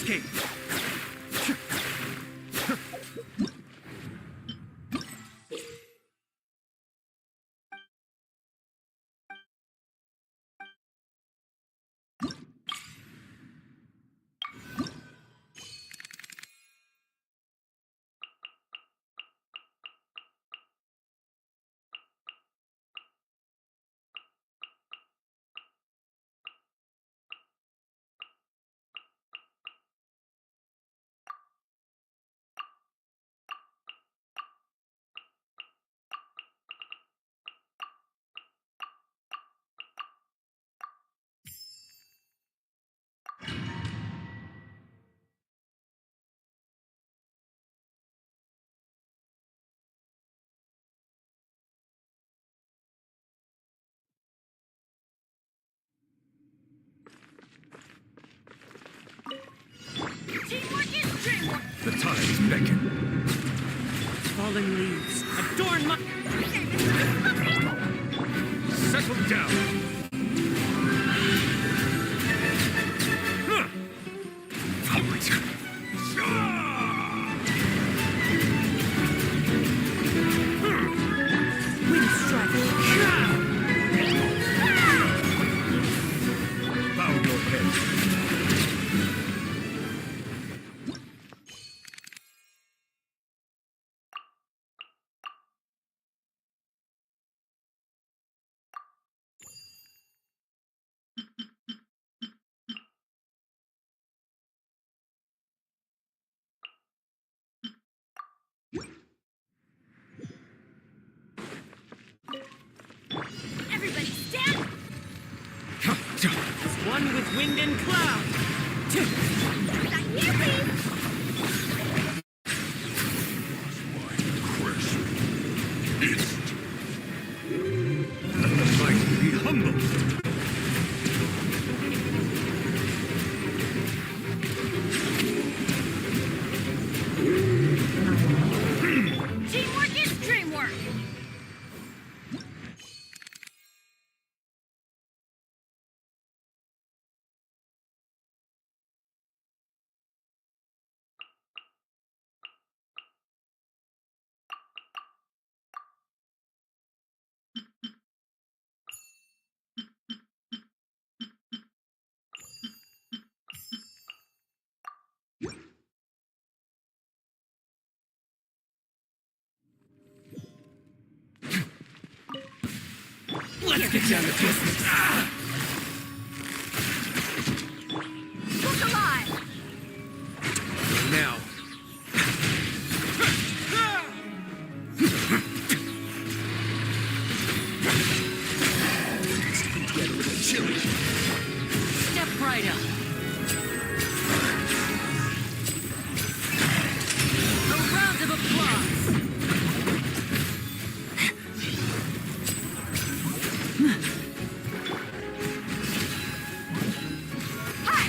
escape. The tides beckon. Falling leaves adorn my... Settle down. Wind strike. Bow your head. Everybody stand! As one with wind and cloud. Back here, please! Let the mighty be humble. Teamwork is dreamwork! Let's get down to business. Look alive! Now. Get a little chilly. Step right up. A round of applause. Hi!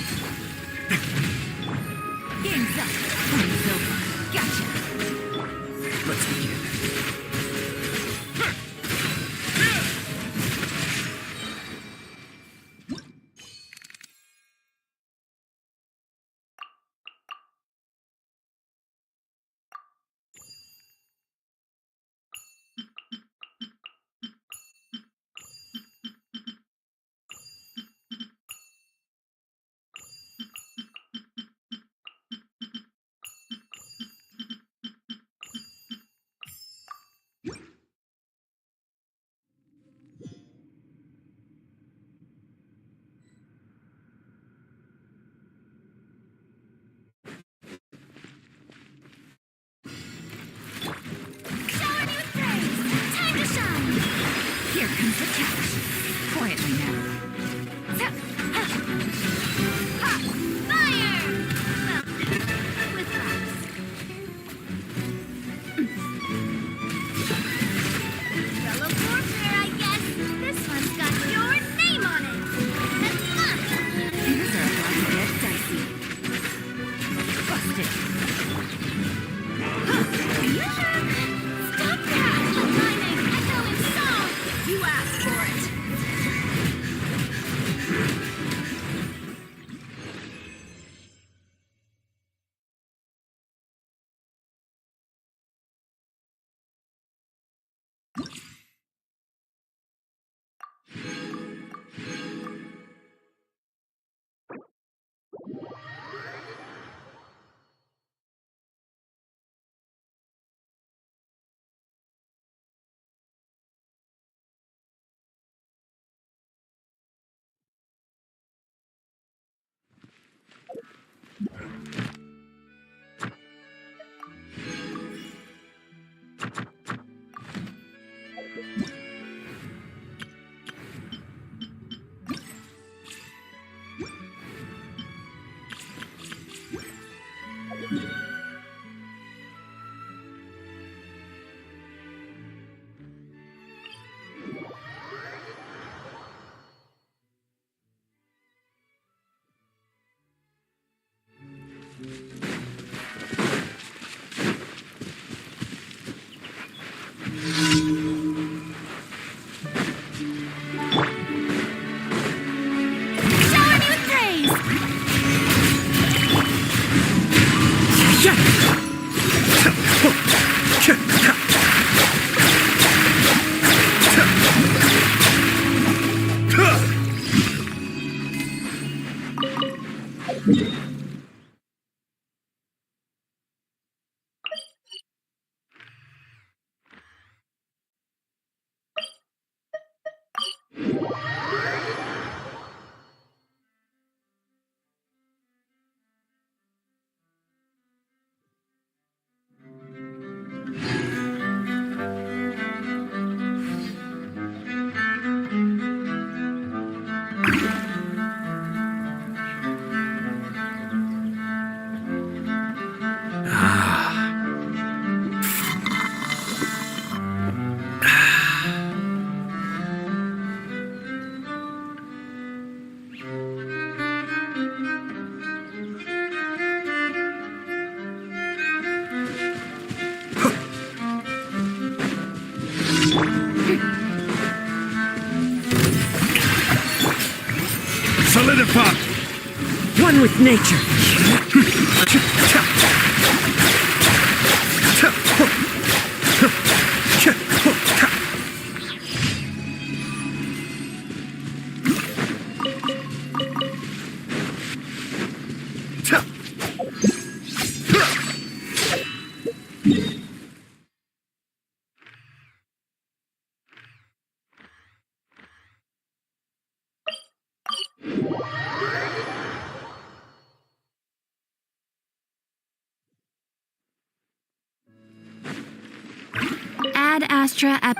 Game's up. Game's over. Gotcha. Let's begin. Shower me with praise! Time to shine! Here comes the catch. Quietly now. Ha! Fire! Well, with laughs. Fellow warfare, I guess. This one's got your name on it. That's mine. Things are about to get dicey. Busted. Stop that! A rhyming, echoing song! You asked for it! Solidify! One with nature. Ad Astra app.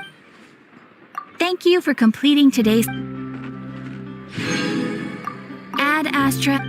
Thank you for completing today's Ad Astra.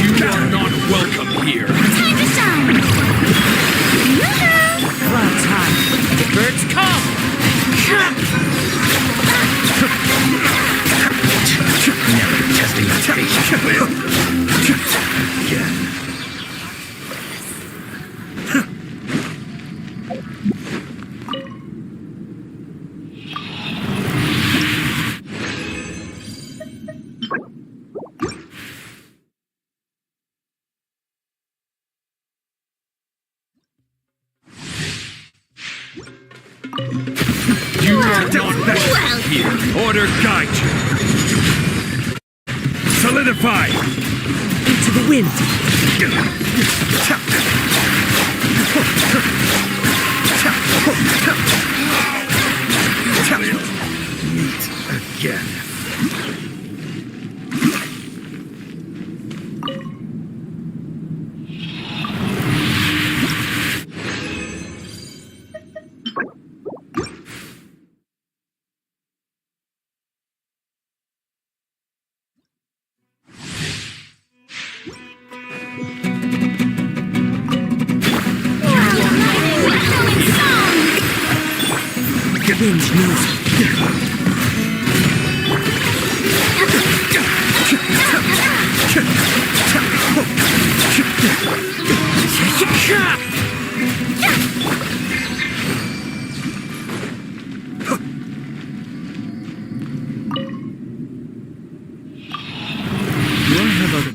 You are not welcome here. Time to shine! Yoo-hoo! Cloud time. The birds come. Never testing my patience. Again. You are not welcome here. Order guide you. Solidify. Into the wind. Meet again. The wind knows. Do I have other...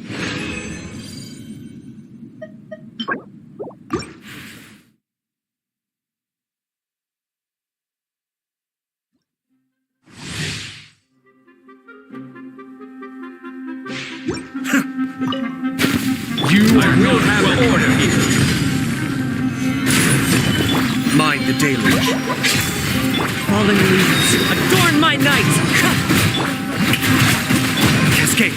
You will have order here. Mind the deluge. Falling leaves. Adorn my night. Cascade.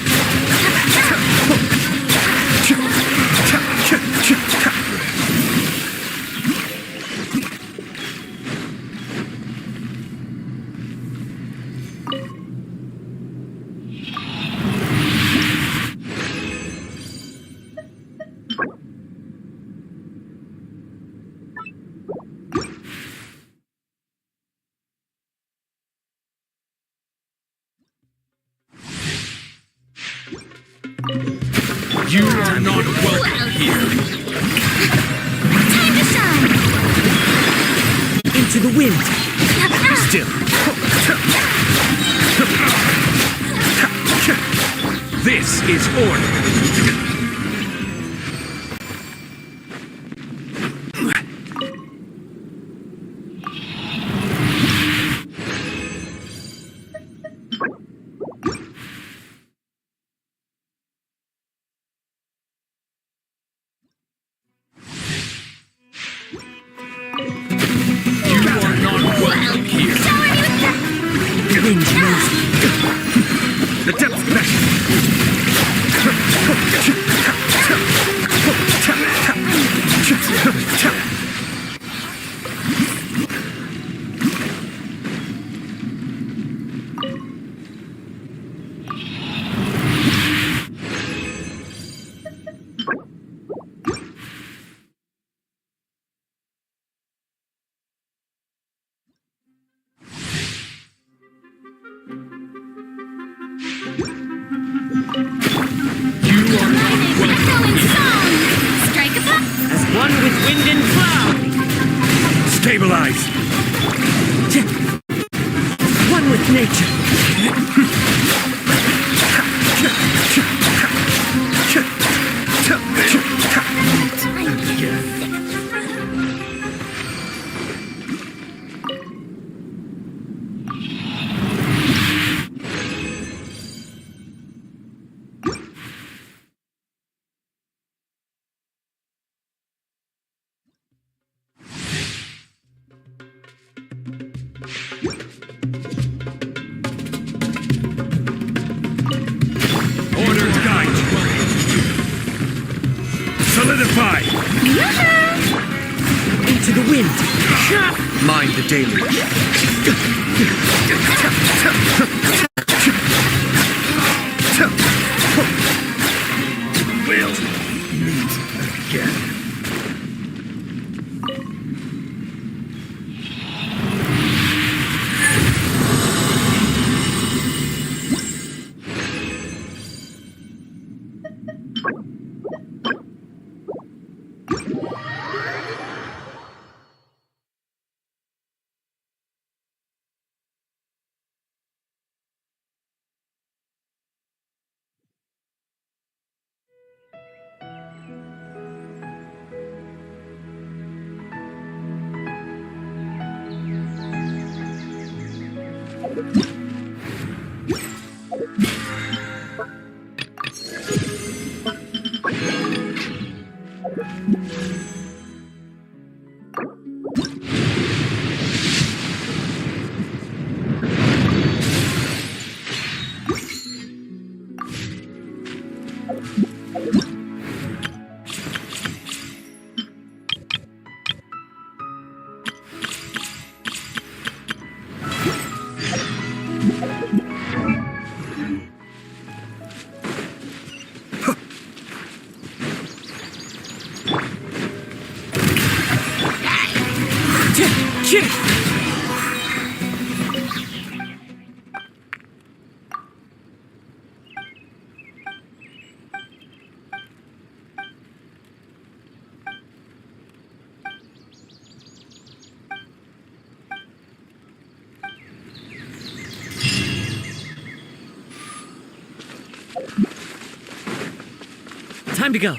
here. Time to shine! Into the wind. Still. This is order. You are not welcome here. Shower me with the... Wind knows. The depth measure. You are not welcome Echoing here. song! Strike a pop! As one with wind and cloud. Stabilize. One with nature. Order guide. Solidify. Into the wind. Mind the deluge. We'll meet again. Time to go.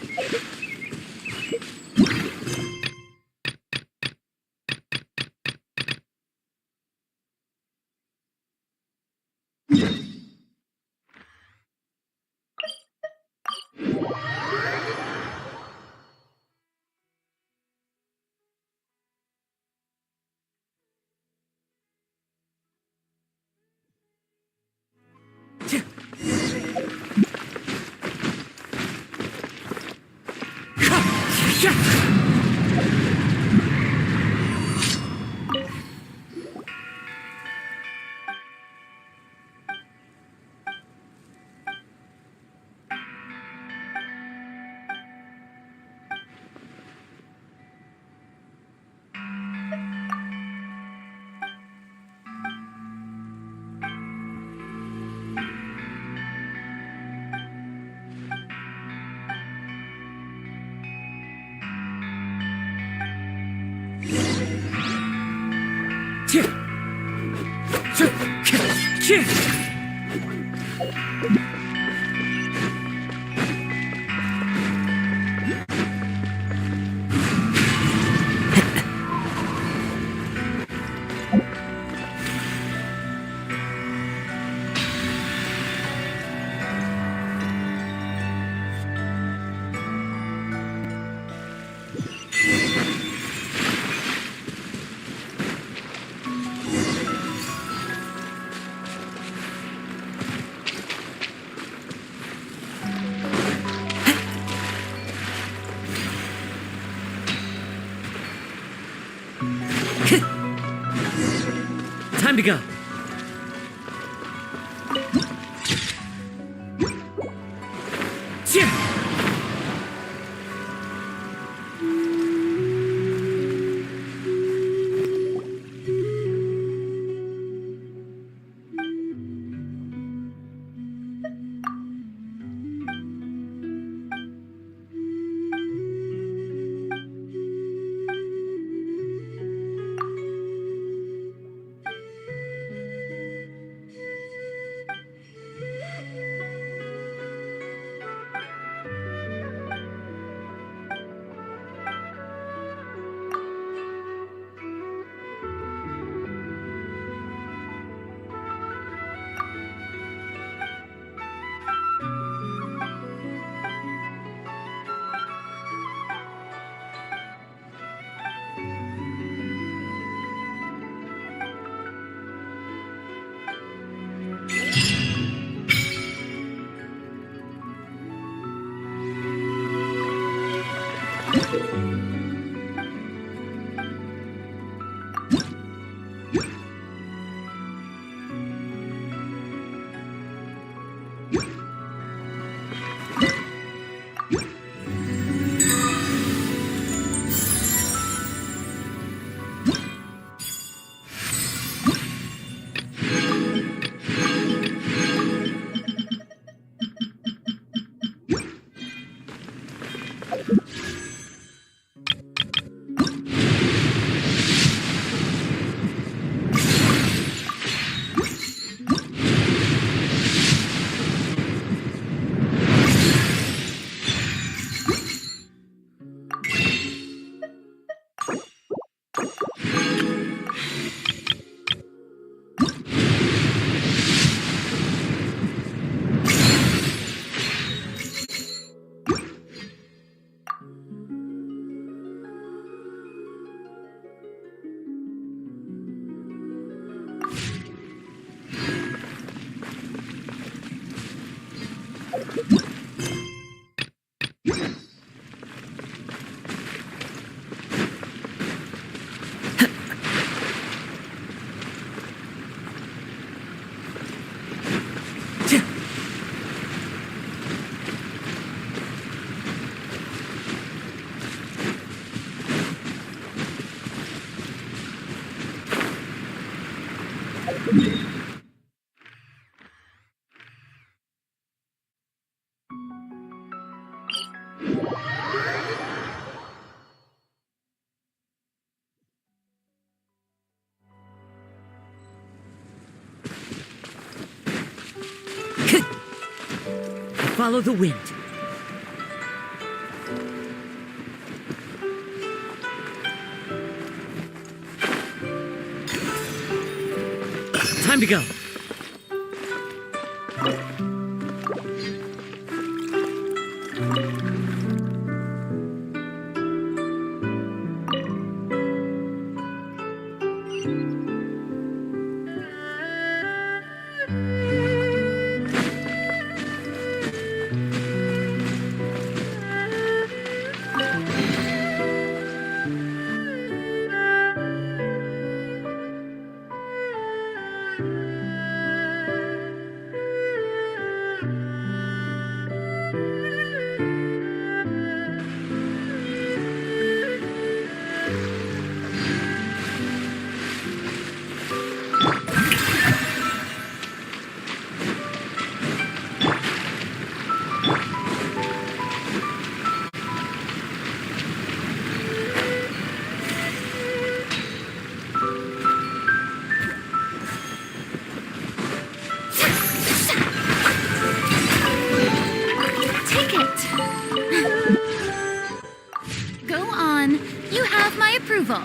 Ch- ch- Time to go. Ch- Follow the wind. Time to go. Go on. You have my approval.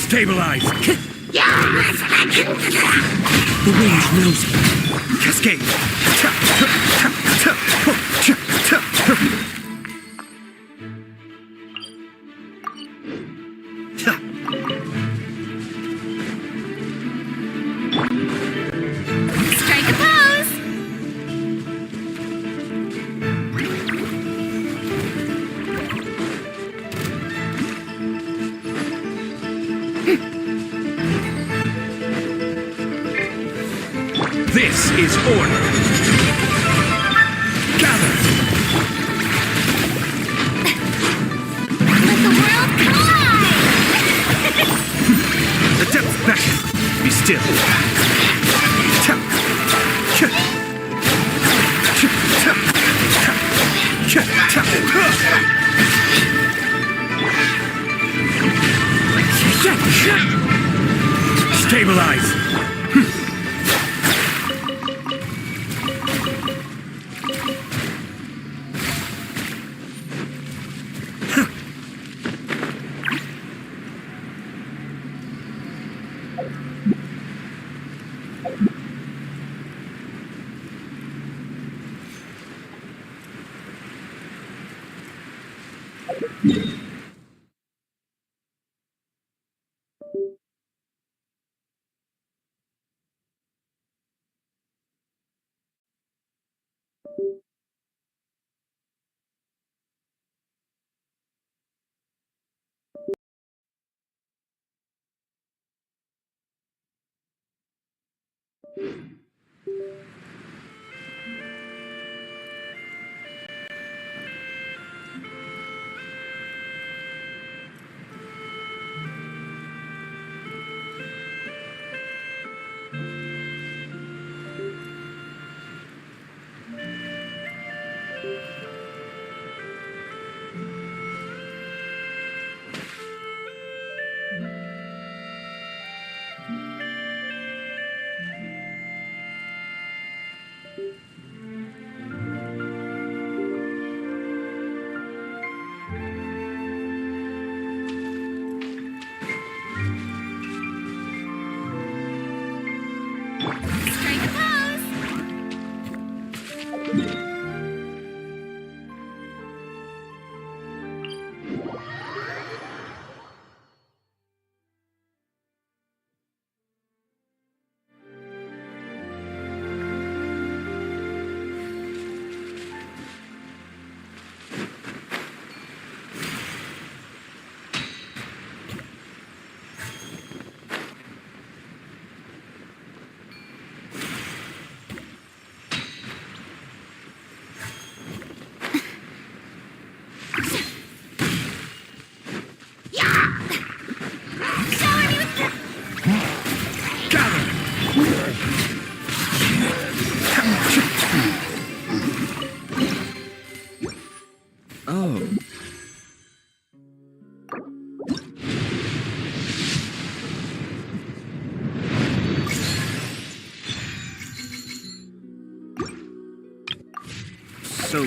Stabilize! The wind knows me. Cascade! Strike a pose! This is order! Gather! Let the world collide! The depths beckon! Be still! Stabilize! Strike a pose! Oh. So...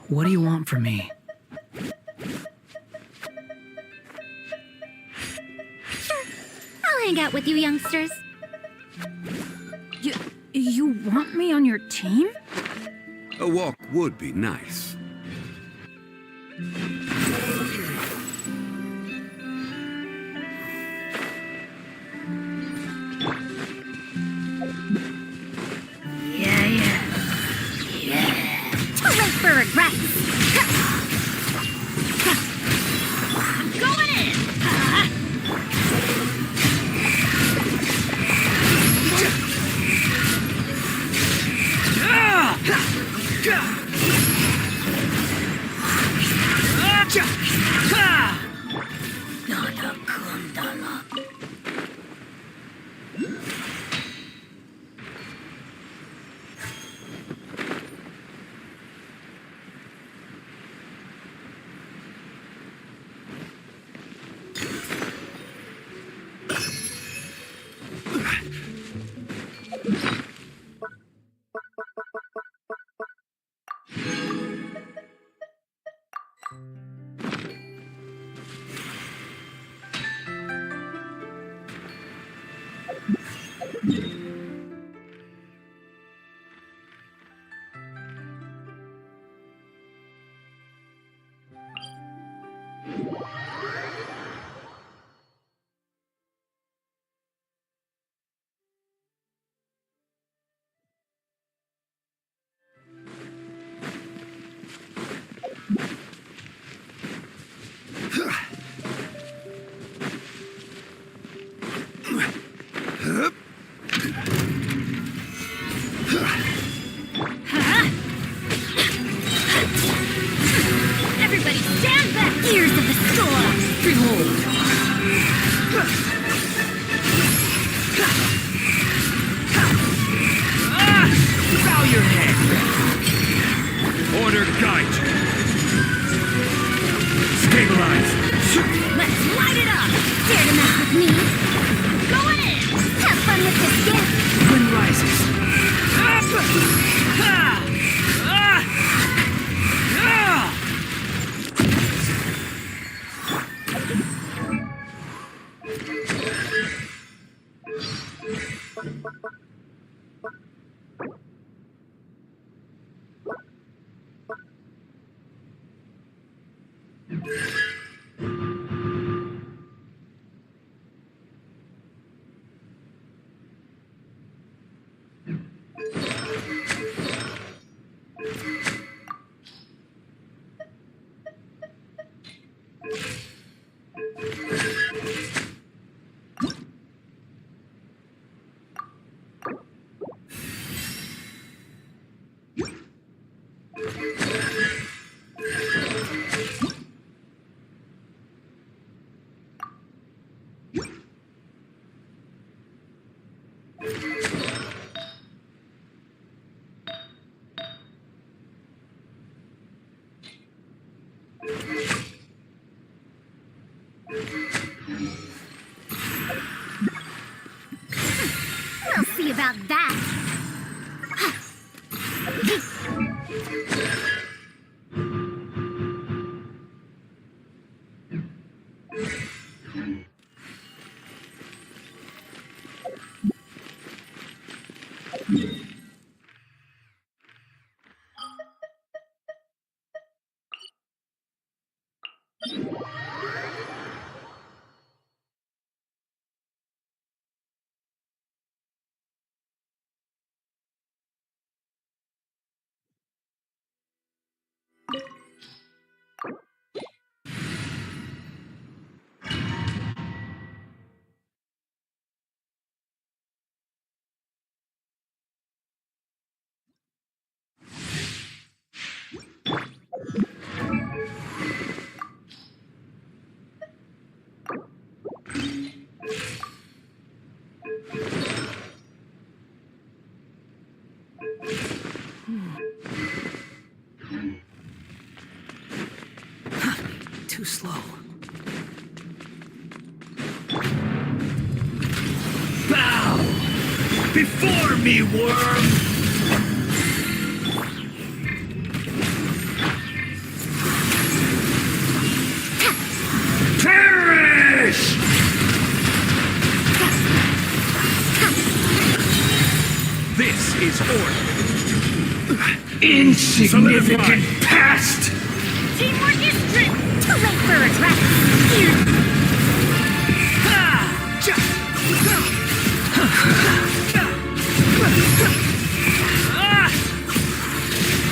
What do you want from me? Sure. I'll hang out with you youngsters. You want me on your team? A walk would be nice. Too late for regrets. I'm going in. Everybody stand back! Ears of the storm! Behold! Bow your head! Order guide. Stabilize. Let's light it up! Dare to mess with me? Going in! Have fun with this gift! Wind rises. We'll see about that! Too slow. Bow before me, worm. sport. Insignificant pest! Teamwork is strict. Too late for regret.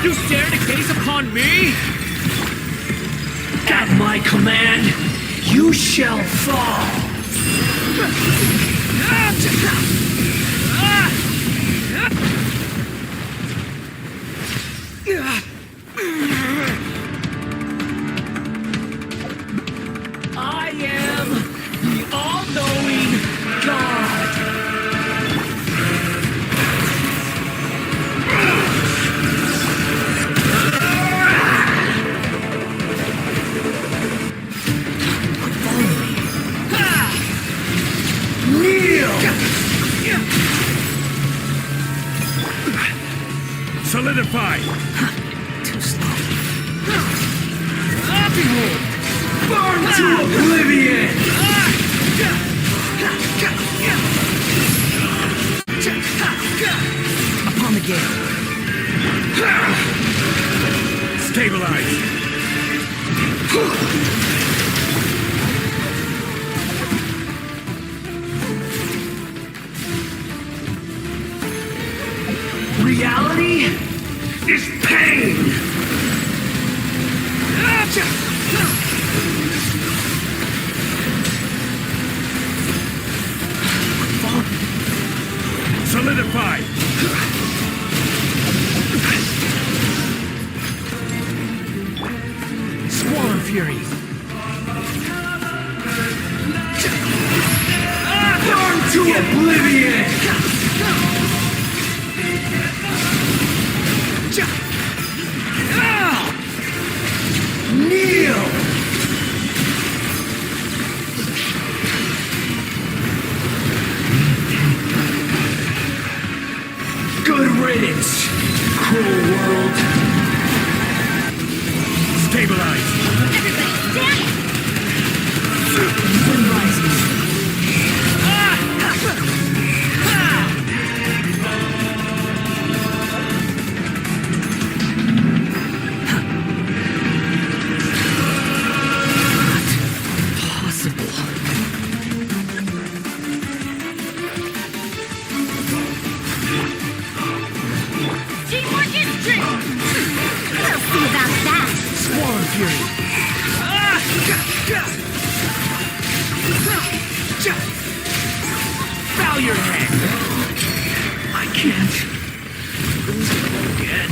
You dare to gaze upon me? At my command, you shall fall! I am the all-knowing God! Solidify! Too slow. Behold! Burn to oblivion! Upon the gate. Stabilize! Reality is pain! Solidify! Squall Fury! Burn to oblivion! Kneel! Good riddance, cruel world! Stabilize! Everybody stand! Wind rises! Teamwork is strict. We'll see about that. Squall Fury! Bow your head! I can't lose it again.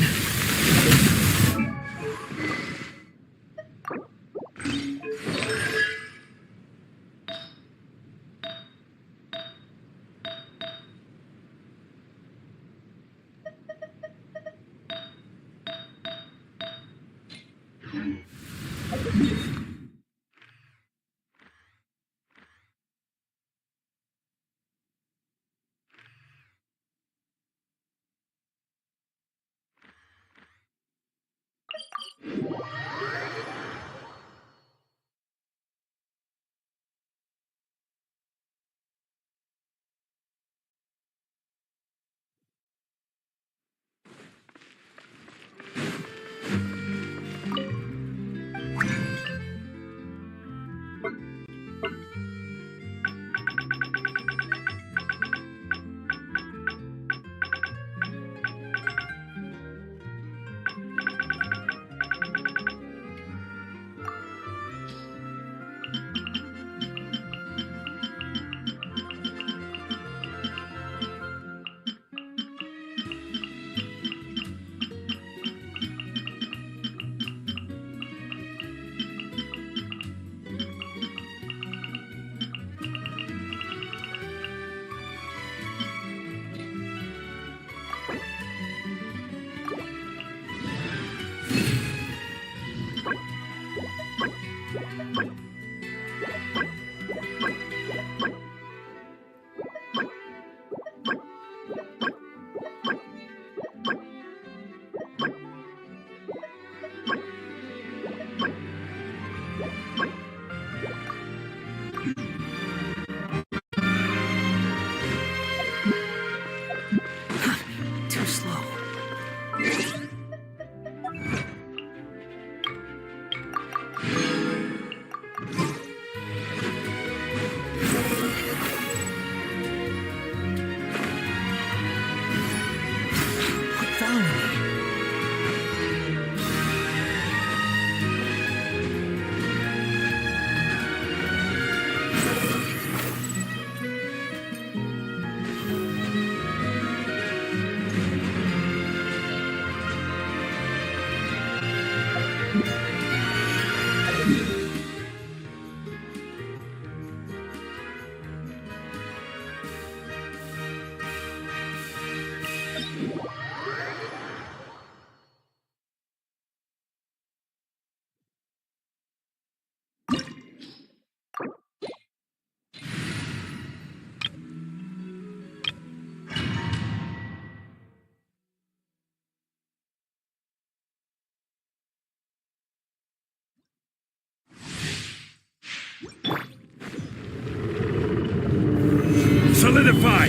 Solidify!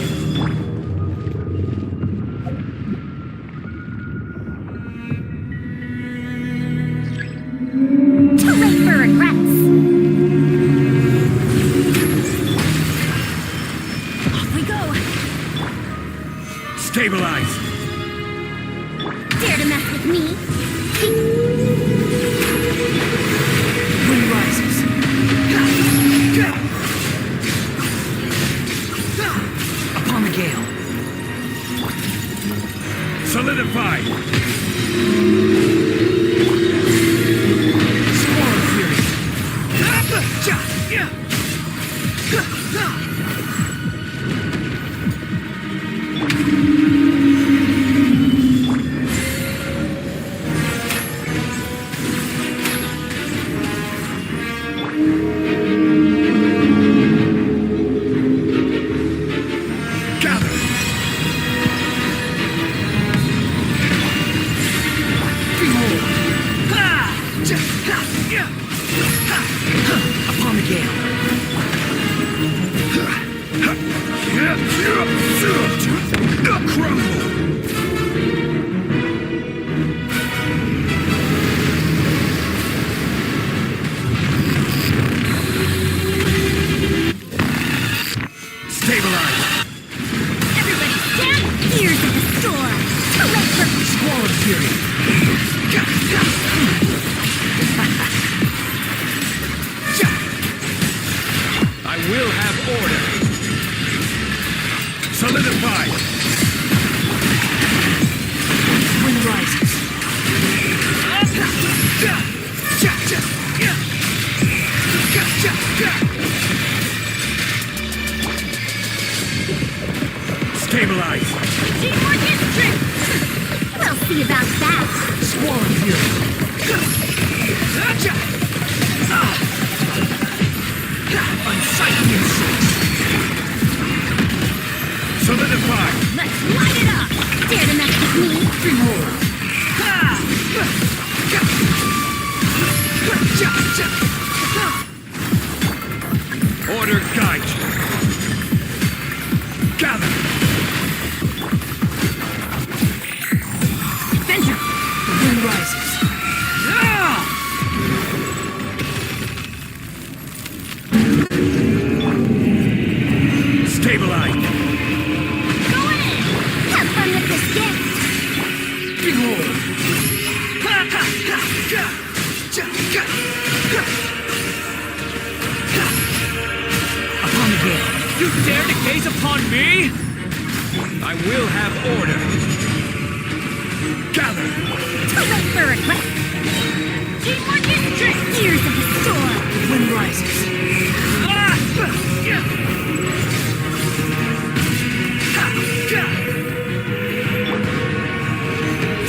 Too late for regrets. Off we go. Stabilize! Dare to mess with me? Wind rises. Upon the gale. Solidify! Squall fury. Gather! Behold. Upon the gale. Crumble! Stabilize! Everybody stand! Ears of the storm! Too late for... Squall fury. I will have order! Solidify! Wind rises. Stabilize! Teamwork is strength! We'll see about that! Squall fury. Unsightly insects. Solidify! Let's light it up! Dare to mess with me? Behold. Order guide you! Gather! Avenger. The wind rises. Stabilize! Go in! Have fun with this gift! Behold. Upon the gale. You dare to gaze upon me? I will have order. Gather! Too late for regret! Teamwork is strength! Ears of the storm! The wind rises.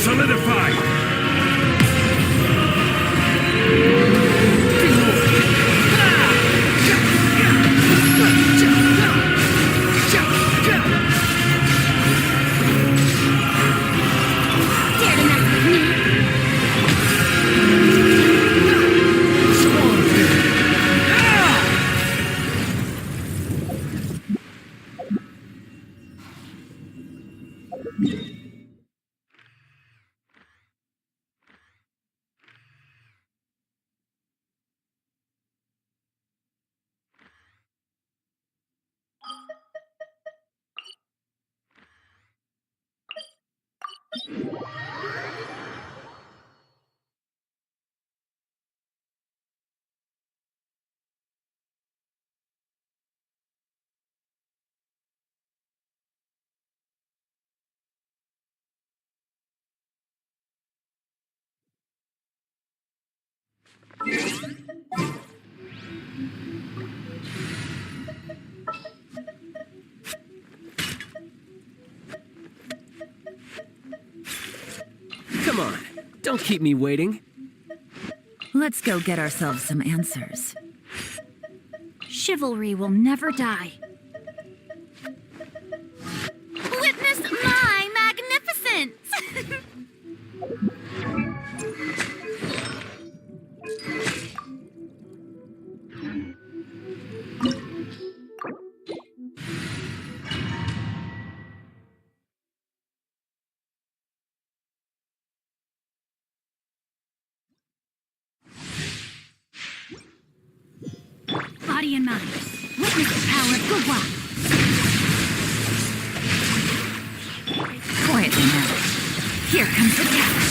Solidify! Dare to mess with me? Squall fury. Come on, don't keep me waiting. Let's go get ourselves some answers. Chivalry will never die. Witness my magnificence! body and mind. Witness the power of Gugwa. Quietly now. Here comes the catch.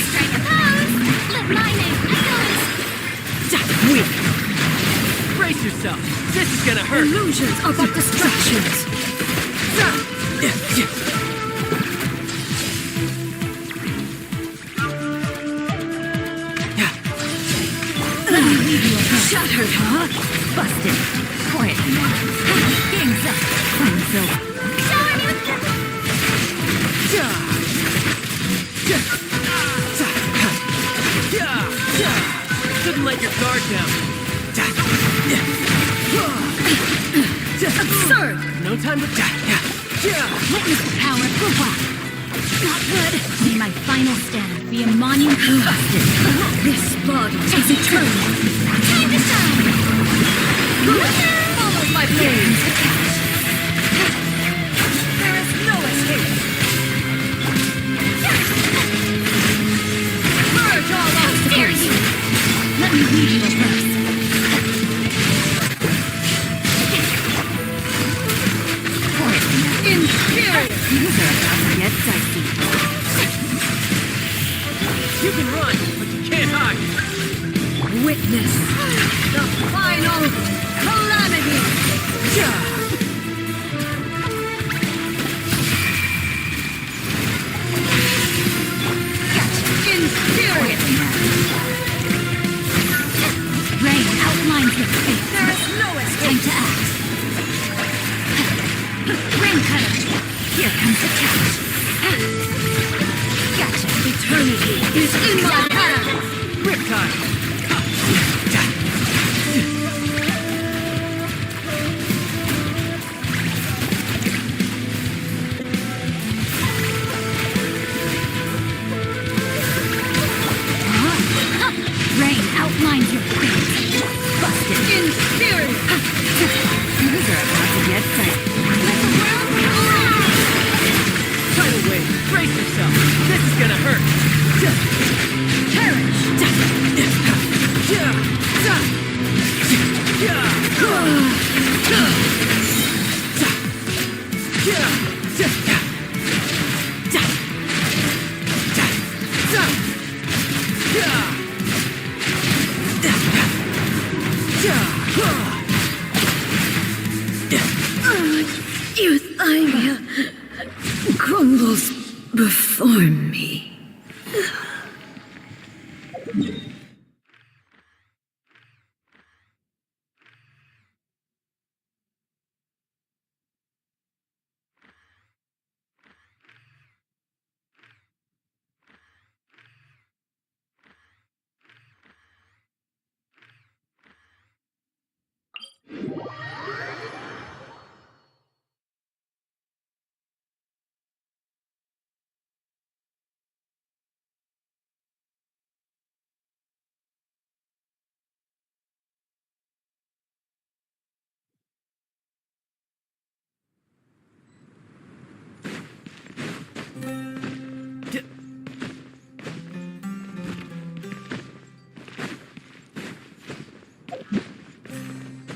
Strike a pose! Let my name echoes! Weak. Brace yourself. This is gonna hurt. Illusions are but distractions. Shattered, huh? Busted. Quietly now. Game's up. Flame's over. Shower me with Couldn't let your guard down. Absurd! No time to Witness the power of Gugwa. Not good. May my final stand be a monument busted. This body is eternal. time to shine! Follow my blades. There is no escape. Merge all obstacles. Let me lead you a verse. Inferior! These are about to get dicey. You can run, but you can't hide. Witness the final calamity! Inferior! Rain outlines your fate. There is no escape. Time to act. Ring cutter. Here comes the catch. Gotcha. Eternity is in my hands. Riptide. Rain outlines your fate. Busted. Inferior. These are about to get tight. Let the world Tidal wave. Brace yourself. This is gonna hurt. perish. Euthymia crumbles before me.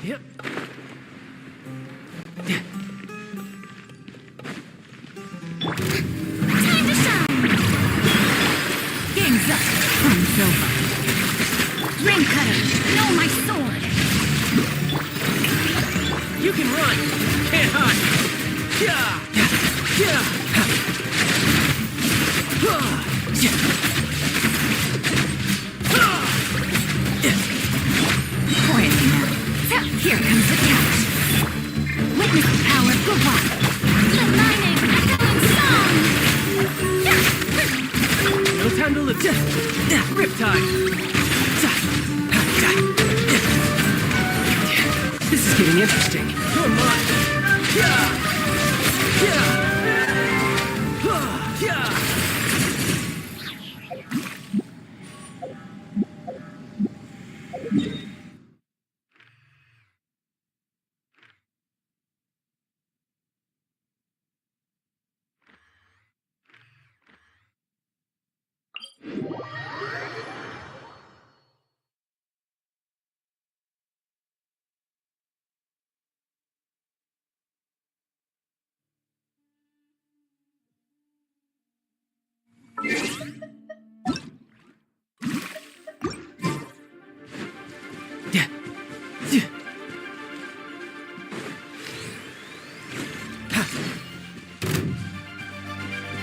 Yep. Time to shine! Game's up. Flame's over. Ring cutter. Know my sword. You can run. Can't hide. Quietly now. Here comes the catch. Witness the power of Gugwa. Let my name echo in song! No time to live. Riptide. This is getting interesting. Come on.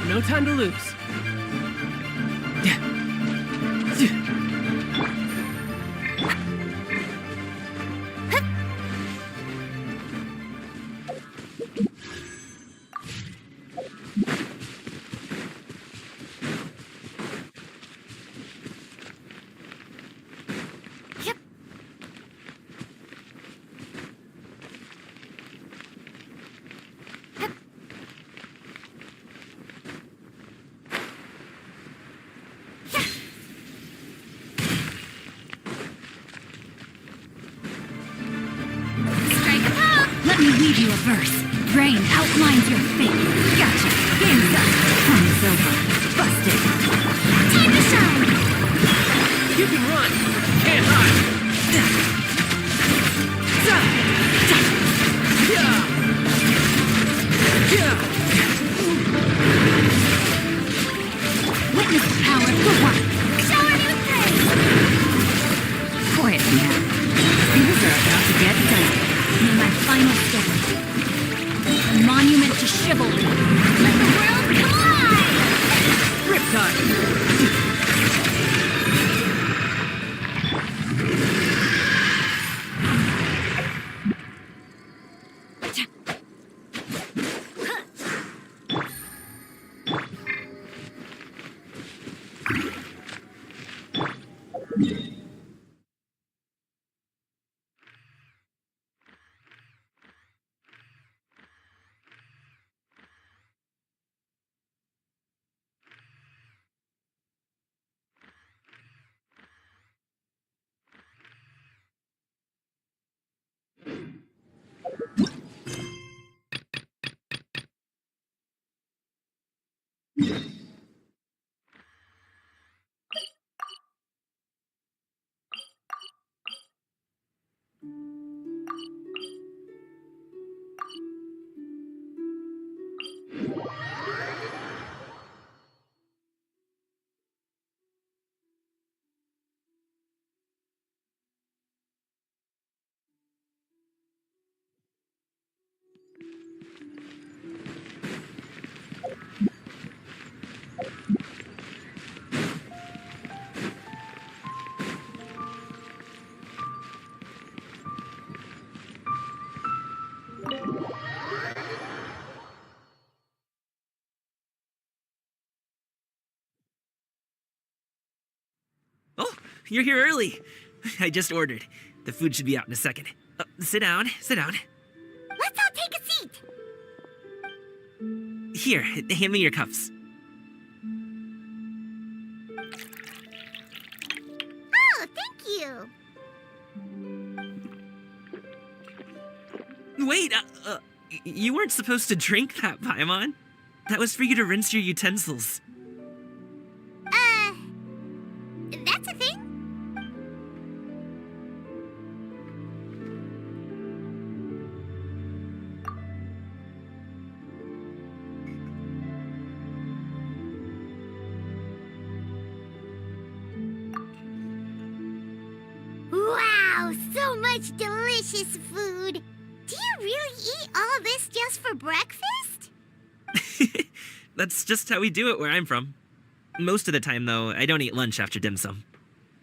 No time to lose. Strike a pose! Let me read you a verse. Rain outlines your fate. Gotcha. Game's up. Time's over. Busted. Time to shine! You can run. Can't hide. Witness the power for what? Show her new thing! Quiet now. Things are about to get done. May my final stand. A monument to chivalry. Let the world collide! Riptide. Oh, you're here early. I just ordered. The food should be out in a second. Sit down, sit down. Let's all take a seat! Here, hand me your cups. Oh, thank you! Wait, you weren't supposed to drink that, Paimon. That was for you to rinse your utensils. That's a thing? Wow, so much delicious food! Do you really eat all this just for breakfast? That's just how we do it where I'm from. Most of the time, though, I don't eat lunch after dim sum.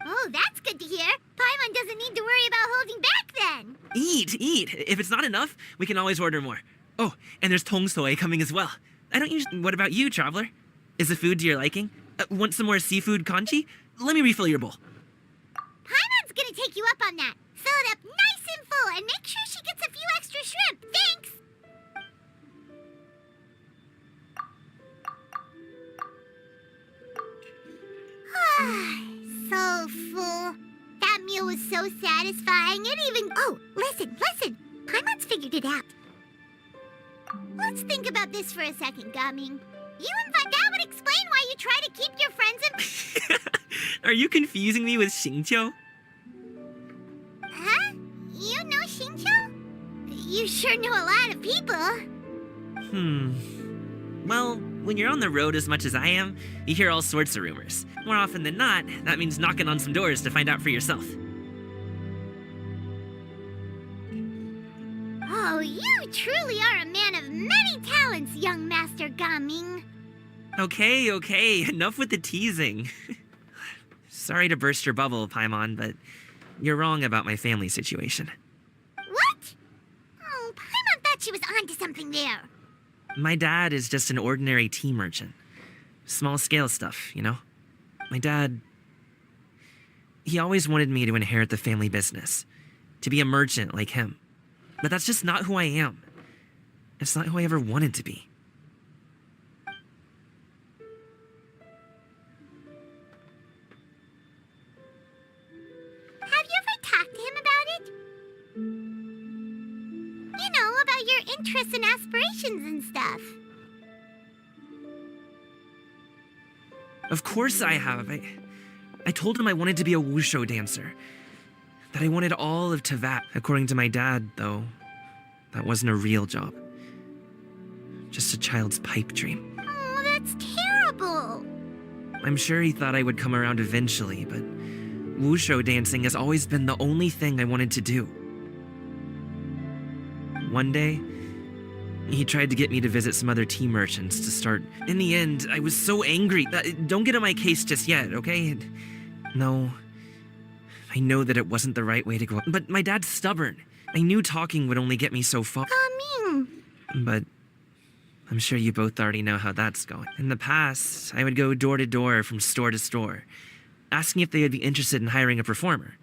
Oh, that's good to hear. Paimon doesn't need to worry about holding back then. Eat! If it's not enough, we can always order more. Oh, and there's tong soy coming as well. I don't usually... What about you, traveler? Is the food to your liking? Want some more seafood congee? Let me refill your bowl. Paimon's gonna take you up on that. Fill it up nice and full and make sure she gets a few extra shrimp. Thanks! So full. That meal was so satisfying. It even... Oh, listen. Paimon's figured it out. Let's think about this for a second, Gaming. You and that would explain why you try to keep your friends in... Are you confusing me with Xingqiu? Huh? You know Xingqiu? You sure know a lot of people. Well, When you're on the road as much as I am, you hear all sorts of rumors. More often than not, that means knocking on some doors to find out for yourself. Oh, you truly are a man of many talents, young Master Gaming. Okay, enough with the teasing. Sorry to burst your bubble, Paimon, but you're wrong about my family situation. What? Oh, Paimon thought she was onto something there. My dad is just an ordinary tea merchant. Small scale stuff, you know? My dad... He always wanted me to inherit the family business. To be a merchant like him. But that's just not who I am. It's not who I ever wanted to be. Have you ever talked to him about it? You know, about your interests and aspirations and stuff. Of course I have. I told him I wanted to be a wushu dancer. That I wanted all of Tevat. According to my dad, though, that wasn't a real job. Just a child's pipe dream. Oh, that's terrible. I'm sure he thought I would come around eventually, but wushu dancing has always been the only thing I wanted to do. One day, he tried to get me to visit some other tea merchants to start. In the end, I was so angry. Don't get on my case just yet, okay? No. I know that it wasn't the right way to go, but my dad's stubborn. I knew talking would only get me so far. Gaming. But I'm sure you both already know how that's going. In the past, I would go door to door from store to store, asking if they would be interested in hiring a performer.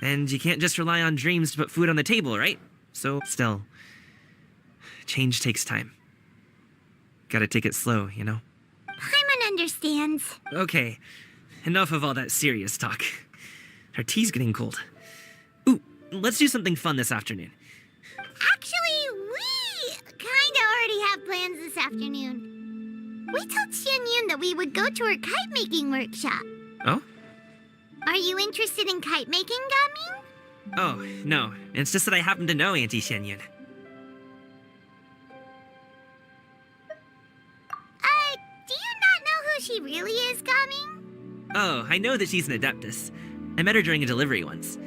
And you can't just rely on dreams to put food on the table, right? So, still, change takes time. Gotta take it slow, you know? Paimon understands. Okay, enough of all that serious talk. Our tea's getting cold. Ooh, let's do something fun this afternoon. Actually, we kinda already have plans this afternoon. We told Xianyun that we would go to her kite making workshop. Oh? Are you interested in kite making, Gaming? Oh, no. It's just that I happen to know Auntie Xianyun. Do you not know who she really is, Gaming? Oh, I know that she's an adeptus. I met her during a delivery once.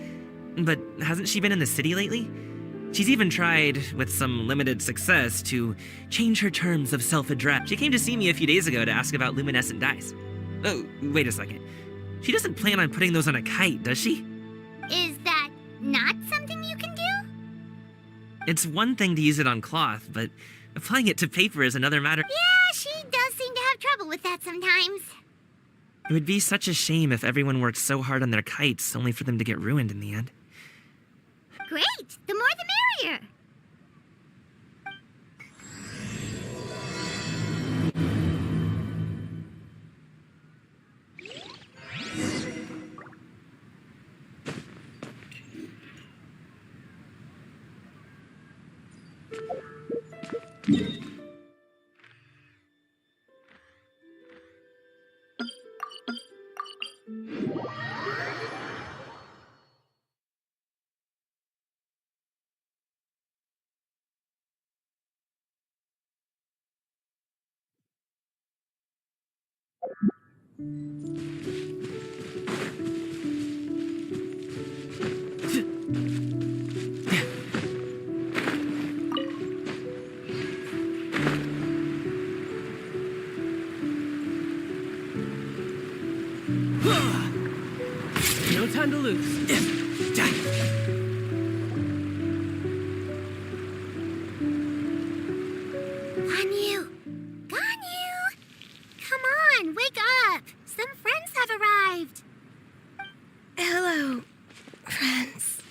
But hasn't she been in the city lately? She's even tried, with some limited success, to change her terms of self-address. She came to see me a few days ago to ask about luminescent dyes. Oh, wait a second. She doesn't plan on putting those on a kite, does she? Is that not something you can do? It's one thing to use it on cloth, but applying it to paper is another matter. Yeah, she does seem to have trouble with that sometimes. It would be such a shame if everyone worked so hard on their kites only for them to get ruined in the end. Great! The more the merrier! No time to lose. Ganyu! Ganyu! Come on, wake up! Some friends have arrived! Hello, friends.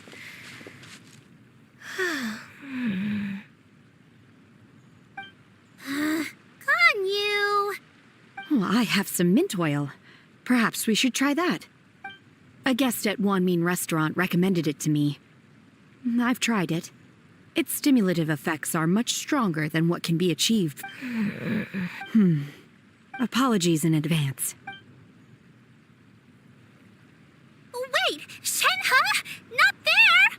Ganyu! Oh, I have some mint oil. Perhaps we should try that. A guest at Wanmin restaurant recommended it to me. I've tried it. Its stimulative effects are much stronger than what can be achieved. Apologies in advance. Wait! Shenhe? Not there!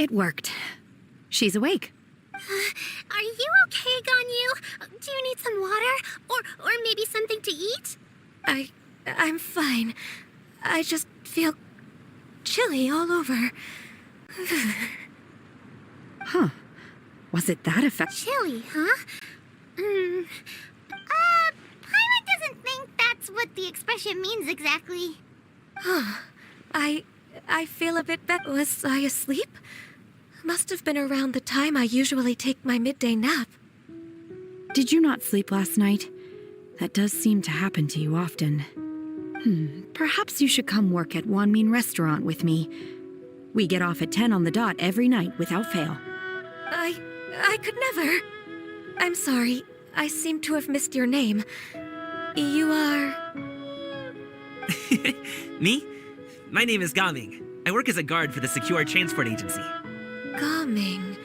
It worked. She's awake. Are you okay, Ganyu? Do you need some water? Or maybe something to eat? I'm fine. I just feel chilly all over. Huh. Was it that effect? Chilly, huh? Paimon doesn't think that's what the expression means exactly. I feel a bit better. Was I asleep? Must have been around the time I usually take my midday nap. Did you not sleep last night? That does seem to happen to you often. Perhaps you should come work at Wanmin Restaurant with me. We get off at 10 on the dot every night without fail. I could never. I'm sorry. I seem to have missed your name. You are... Me? My name is Gaming. I work as a guard for the Secure Transport Agency. Gaming.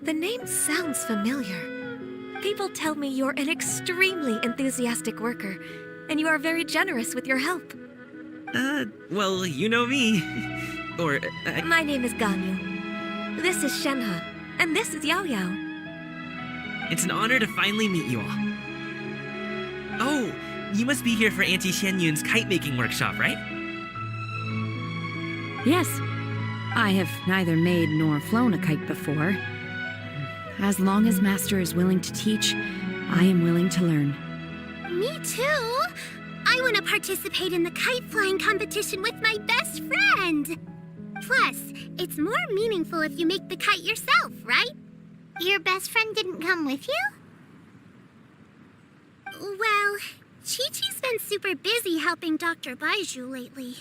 The name sounds familiar. People tell me you're an extremely enthusiastic worker, and you are very generous with your help. Well, you know me. Or, My name is Ganyu. This is Shenhe, and this is Yao Yao. It's an honor to finally meet you all. Oh, you must be here for Auntie Xianyun's kite-making workshop, right? Yes. I have neither made nor flown a kite before. As long as Master is willing to teach, I am willing to learn. Me too. I want to participate in the kite flying competition with my best friend. Plus, it's more meaningful if you make the kite yourself, right? Your best friend didn't come with you? Well, Chi-Chi's been super busy helping Dr. Baiju lately.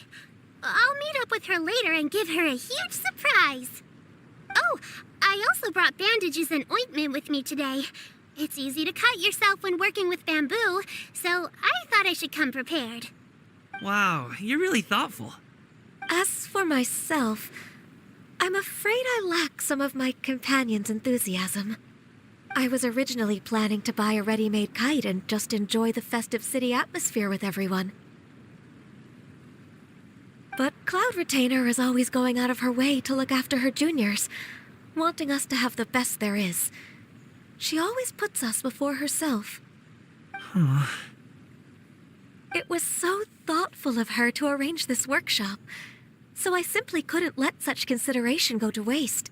I'll meet up with her later and give her a huge surprise. Oh, I also brought bandages and ointment with me today. It's easy to cut yourself when working with bamboo, so I thought I should come prepared. Wow, you're really thoughtful. As for myself, I'm afraid I lack some of my companion's enthusiasm. I was originally planning to buy a ready-made kite and just enjoy the festive city atmosphere with everyone. But Cloud Retainer is always going out of her way to look after her juniors, wanting us to have the best there is. She always puts us before herself. It was so thoughtful of her to arrange this workshop, so I simply couldn't let such consideration go to waste.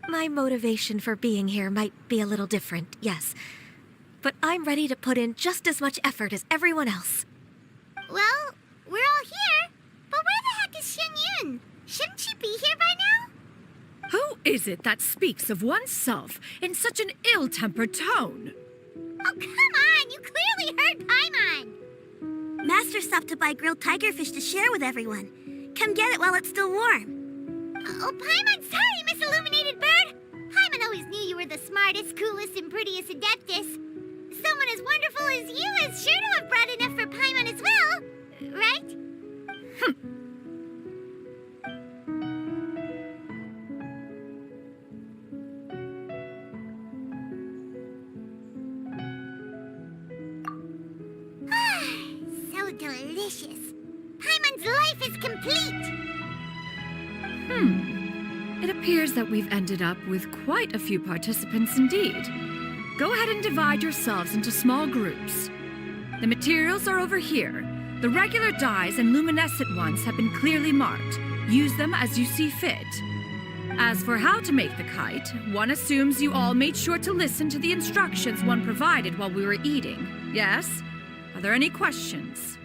My motivation for being here might be a little different, yes, but I'm ready to put in just as much effort as everyone else. Well, we're all here, but where the heck is Xianyun? Shouldn't she be here by now? Who is it that speaks of oneself in such an ill-tempered tone? Oh, come on! You clearly heard Paimon! Master stopped to buy grilled tigerfish to share with everyone. Come get it while it's still warm. Oh, Paimon, sorry, Miss Illuminated Bird! Paimon always knew you were the smartest, coolest, and prettiest Adeptus. Someone as wonderful as you is sure to have brought enough for Paimon as well, right? So delicious. Paimon's life is complete. It appears that we've ended up with quite a few participants indeed. Go ahead and divide yourselves into small groups. The materials are over here. The regular dyes and luminescent ones have been clearly marked. Use them as you see fit. As for how to make the kite, one assumes you all made sure to listen to the instructions one provided while we were eating. Yes? Are there any questions?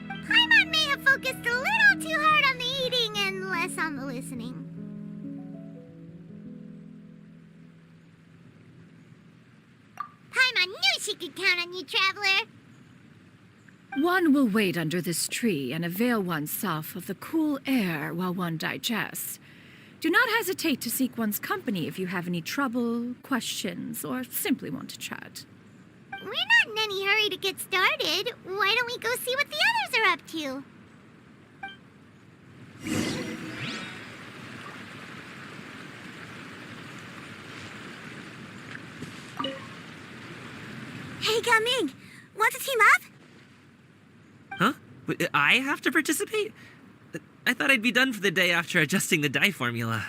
Paimon may have focused a little too hard on the eating and less on the listening. Paimon knew she could count on you, Traveler. One will wait under this tree and avail oneself of the cool air while one digests. Do not hesitate to seek one's company if you have any trouble, questions, or simply want to chat. We're not in any hurry to get started. Why don't we go see what the others are up to? Hey, Gaming! Want to team up? Huh? I have to participate? I thought I'd be done for the day after adjusting the dye formula.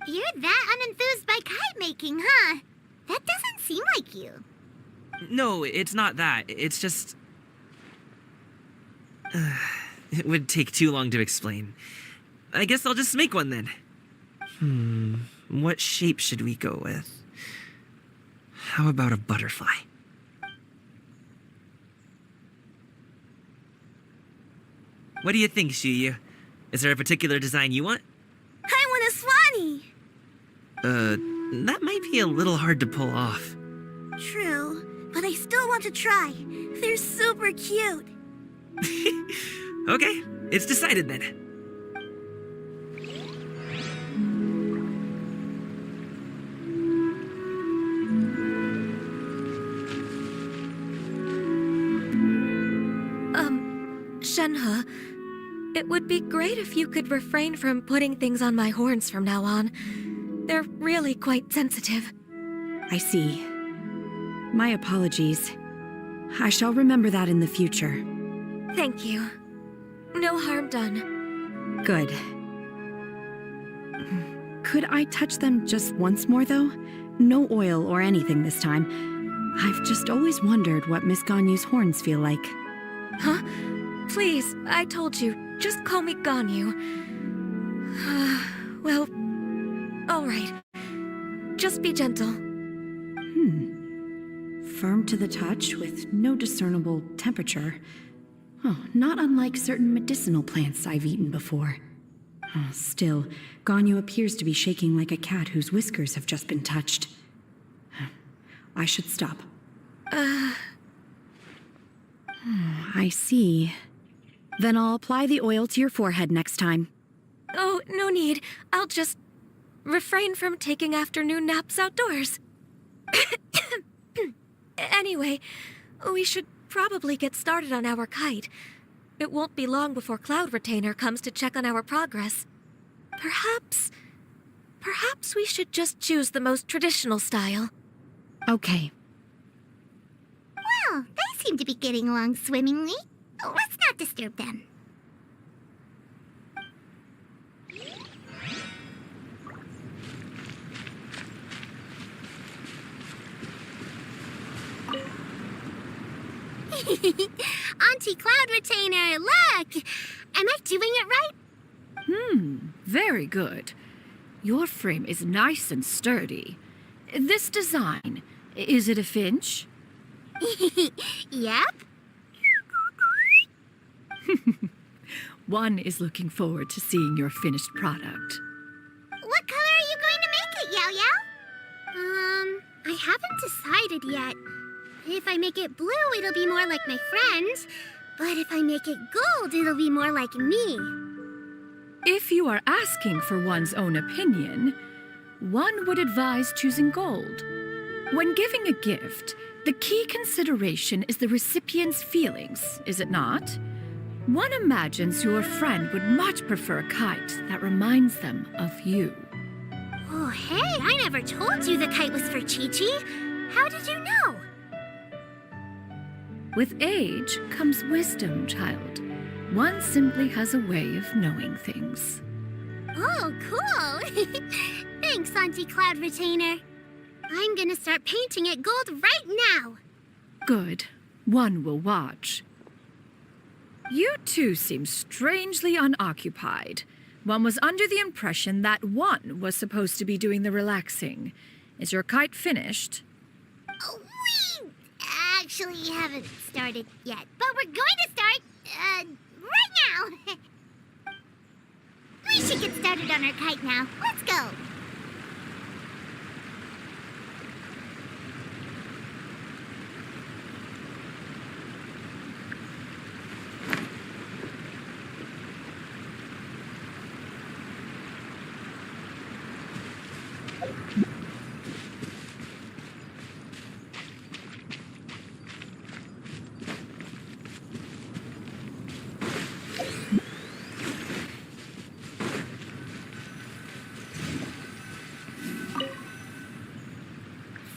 You're that unenthused by kite making, huh? That doesn't seem like you. No, it's not that. It's just... it would take too long to explain. I guess I'll just make one then. What shape should we go with? How about a butterfly? What do you think, Shuyu? Is there a particular design you want? I want a swanee! That might be a little hard to pull off. True, but I still want to try. They're super cute. Okay, it's decided then. Shenhe, it would be great if you could refrain from putting things on my horns from now on. They're really quite sensitive. I see. My apologies. I shall remember that in the future. Thank you. No harm done. Good. Could I touch them just once more, though? No oil or anything this time. I've just always wondered what Miss Ganyu's horns feel like. Huh? Please, I told you. Just call me Ganyu. Well, all right. Just be gentle. Firm to the touch with no discernible temperature. Oh, not unlike certain medicinal plants I've eaten before. Still, Ganyu appears to be shaking like a cat whose whiskers have just been touched. I should stop. I see. Then I'll apply the oil to your forehead next time. Oh, no need. I'll just refrain from taking afternoon naps outdoors. Anyway, we should probably get started on our kite. It won't be long before Cloud Retainer comes to check on our progress. Perhaps we should just choose the most traditional style. Okay. Well, they seem to be getting along swimmingly. Let's not disturb them. Auntie Cloud Retainer, look! Am I doing it right? Very good. Your frame is nice and sturdy. This design, is it a finch? Yep. One is looking forward to seeing your finished product. What color are you going to make it, Yao Yao? I haven't decided yet. If I make it blue, it'll be more like my friends. But if I make it gold, it'll be more like me. If you are asking for one's own opinion, one would advise choosing gold. When giving a gift, the key consideration is the recipient's feelings, is it not? One imagines your friend would much prefer a kite that reminds them of you. Oh, hey, I never told you the kite was for Chi-Chi. How did you know? With age comes wisdom, child. One simply has a way of knowing things. Oh, cool. Thanks, Auntie Cloud Retainer. I'm gonna start painting it gold right now. Good. One will watch. You two seem strangely unoccupied. One was under the impression that one was supposed to be doing the relaxing. Is your kite finished? We actually haven't started yet, but we're going to start, right now. We should get started on our kite now. Let's go.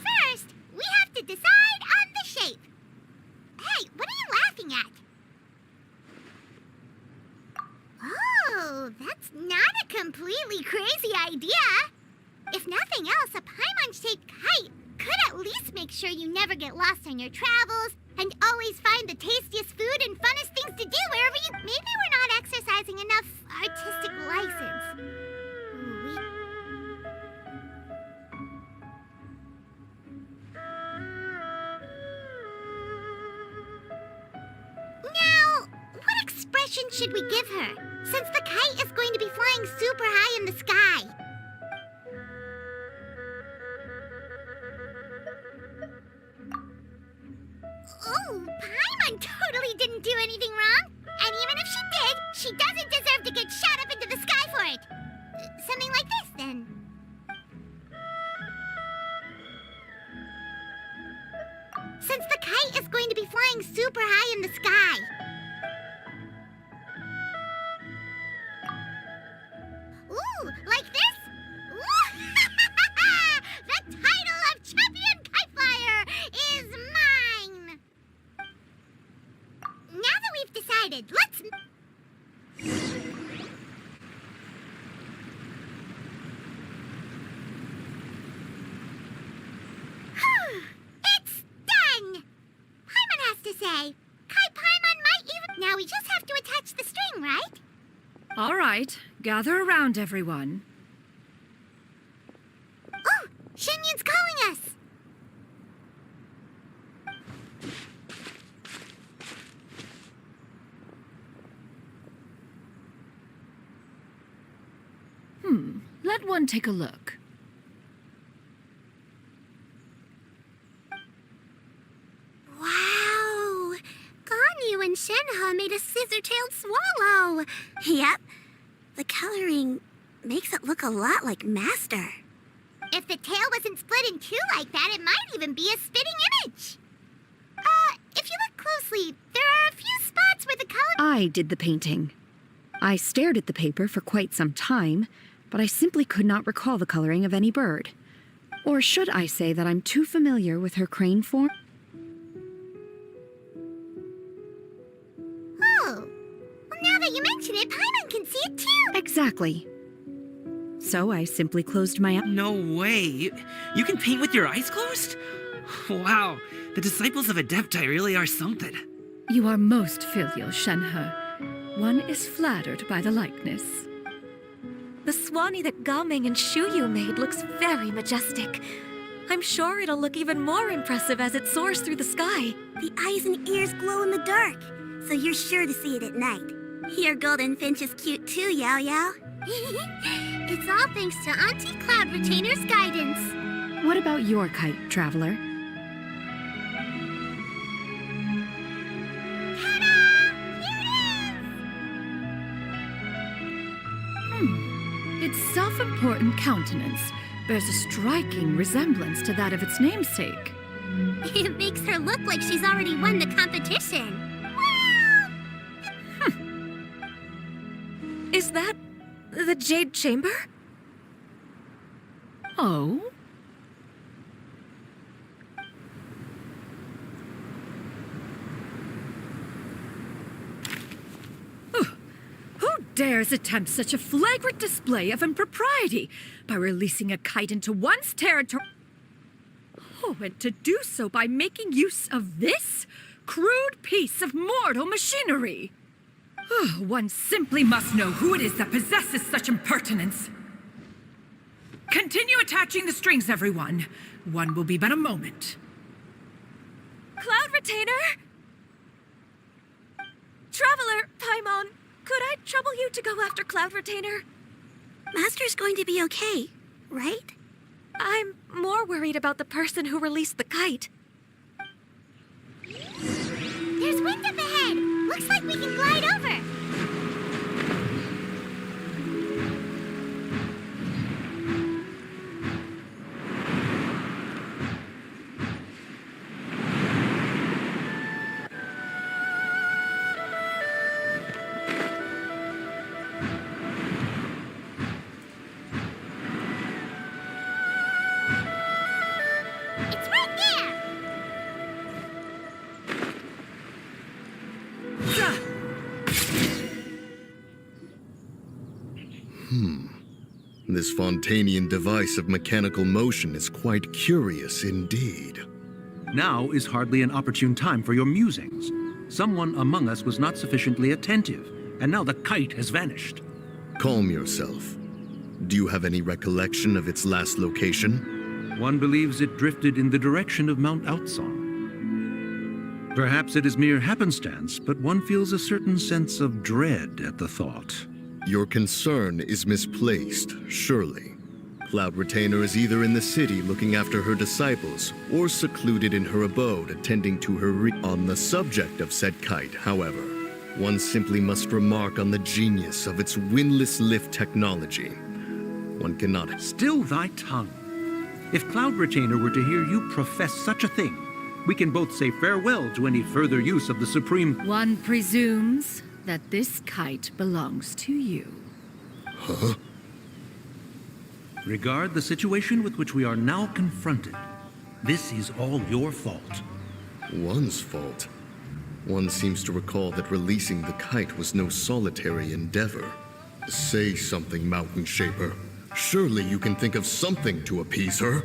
First, we have to decide on the shape. Hey, what are you laughing at? Oh, that's not a completely crazy idea. If nothing else, a Paimon-shaped kite could at least make sure you never get lost on your travels and always find the tastiest food and funnest things to do wherever you... Maybe we're not exercising enough artistic license. Now, what expression should we give her, since the kite is going to be flying super high in the sky? Oh, Paimon totally didn't do anything wrong. And even if she did, she doesn't deserve to get shot up into the sky for it. Something like this, then. Since the kite is going to be flying super high in the sky. Ooh, like this? The title of Champion Kite Flyer is mine! Now that we've decided, let's... It's done! Paimon has to say. Kai Paimon might even... Now we just have to attach the string, right? All right, gather around, everyone. Oh! Shenyun's calling us! Let one take a look. Wow! Ganyu and Shenhe made a scissor-tailed swallow! Yep. The coloring makes it look a lot like Master. If the tail wasn't split in two like that, it might even be a spitting image. If you look closely, there are a few spots where the color... I did the painting. I stared at the paper for quite some time, but I simply could not recall the coloring of any bird. Or should I say that I'm too familiar with her crane form? Oh. Well, now that you mention it, Paimon can see it too! Exactly. So I simply closed my eyes. No way. You can paint with your eyes closed? Wow. The disciples of Adepti really are something. You are most filial, Shenhe. One is flattered by the likeness. The Swanee that Gaming and Shuyu made looks very majestic. I'm sure it'll look even more impressive as it soars through the sky. The eyes and ears glow in the dark, so you're sure to see it at night. Your golden finch is cute too, Yao Yao. It's all thanks to Auntie Cloud Retainer's guidance. What about your kite, traveler? Ta-da! Here it is! Its self-important countenance bears a striking resemblance to that of its namesake. It makes her look like she's already won the competition. Wow! Is that the Jade Chamber? Oh? Who dares attempt such a flagrant display of impropriety by releasing a kite into one's territory? Oh, and to do so by making use of this crude piece of mortal machinery. One simply must know who it is that possesses such impertinence. Continue attaching the strings, everyone. One will be but a moment. Cloud Retainer? Traveler, Paimon, could I trouble you to go after Cloud Retainer? Master's going to be okay, right? I'm more worried about the person who released the kite. There's wind up ahead. Looks like we can glide over. It's right there. This Fontanian device of mechanical motion is quite curious indeed. Now is hardly an opportune time for your musings. Someone among us was not sufficiently attentive, and now the kite has vanished. Calm yourself. Do you have any recollection of its last location? One believes it drifted in the direction of Mount Outsong. Perhaps it is mere happenstance, but one feels a certain sense of dread at the thought. Your concern is misplaced, surely. Cloud Retainer is either in the city looking after her disciples, or secluded in her abode attending to her on the subject of said kite, however. One simply must remark on the genius of its windless lift technology. One cannot... Still thy tongue. If Cloud Retainer were to hear you profess such a thing, we can both say farewell to any further use of the Supreme... One presumes that this kite belongs to you. Huh? Regard the situation with which we are now confronted. This is all your fault. One's fault? One seems to recall that releasing the kite was no solitary endeavor. Say something, Mountain Shaper. Surely you can think of something to appease her.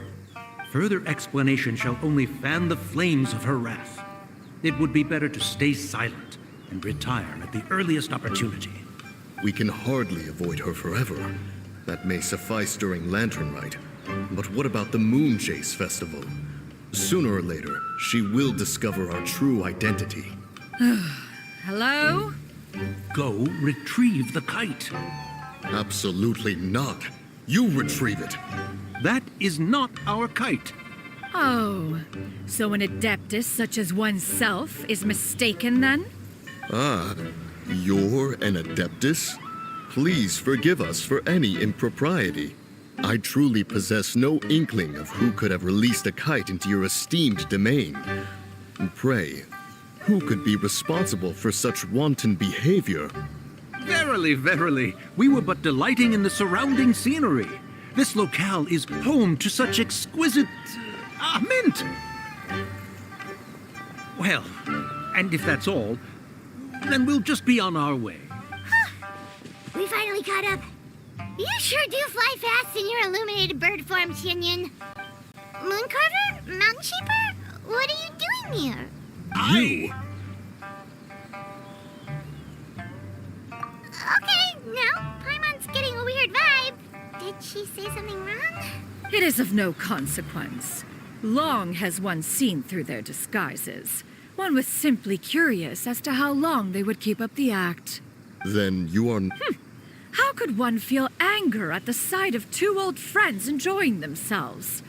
Further explanation shall only fan the flames of her wrath. It would be better to stay silent and retire at the earliest opportunity. We can hardly avoid her forever. That may suffice during Lantern Rite. But what about the Moon Chase Festival? Sooner or later, she will discover our true identity. Hello? Go retrieve the kite. Absolutely not. You retrieve it. That is not our kite. Oh, so an adeptus such as oneself is mistaken then? Ah, you're an Adeptus? Please forgive us for any impropriety. I truly possess no inkling of who could have released a kite into your esteemed domain. Pray, who could be responsible for such wanton behavior? Verily, verily, we were but delighting in the surrounding scenery. This locale is home to such exquisite... mint! Well, and if that's all, then we'll just be on our way. We finally caught up. You sure do fly fast in your illuminated bird form, Shinyan. Mooncarver? Mountain Shaper? What are you doing here? You? Okay, now Paimon's getting a weird vibe. Did she say something wrong? It is of no consequence. Long has one seen through their disguises. One was simply curious as to how long they would keep up the act. Then you are... How could one feel anger at the sight of two old friends enjoying themselves?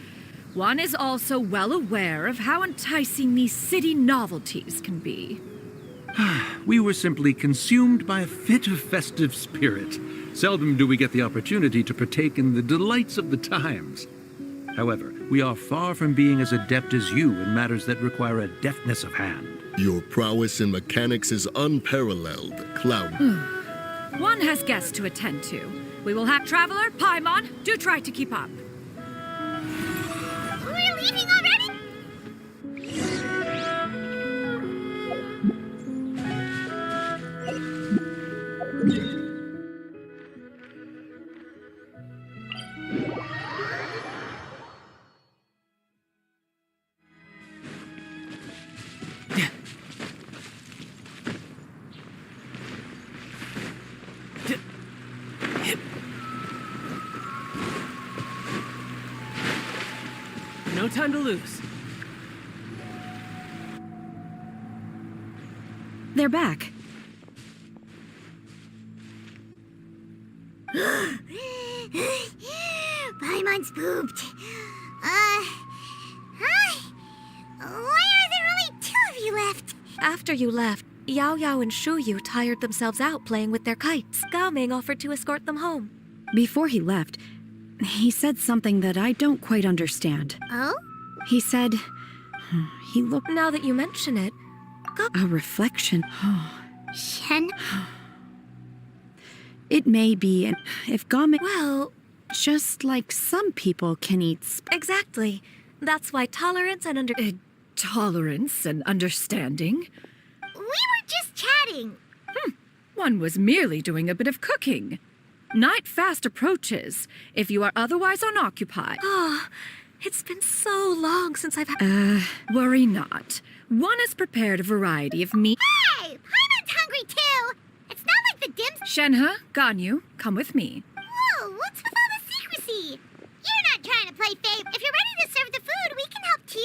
One is also well aware of how enticing these city novelties can be. We were simply consumed by a fit of festive spirit. Seldom do we get the opportunity to partake in the delights of the times. However, we are far from being as adept as you in matters that require a deftness of hand. Your prowess in mechanics is unparalleled, Cloud. One has guests to attend to. We will have Traveler, Paimon, do try to keep up. We're leaving already? No time to lose. They're back. Paimon's pooped. Hi. Why are there only two of you left? After you left, Yao Yao and Shu Yu tired themselves out playing with their kites. Gao Ming offered to escort them home. Before he left, he said something that I don't quite understand. Oh? He said... He looked... Now that you mention it, A reflection. Shen? It may be, if Game... well, Just like some people can eat exactly. That's why tolerance and Tolerance and understanding? We were just chatting. One was merely doing a bit of cooking. Night fast approaches, if you are otherwise unoccupied. Oh, it's been so long since I've had... Worry not. One has prepared a variety of meat. Hey! Paimon's hungry too! It's not like the dim... Shenhe, Ganyu, come with me. Whoa, what's with all the secrecy? You're not trying to play fave. If you're ready to serve the food, we can help too.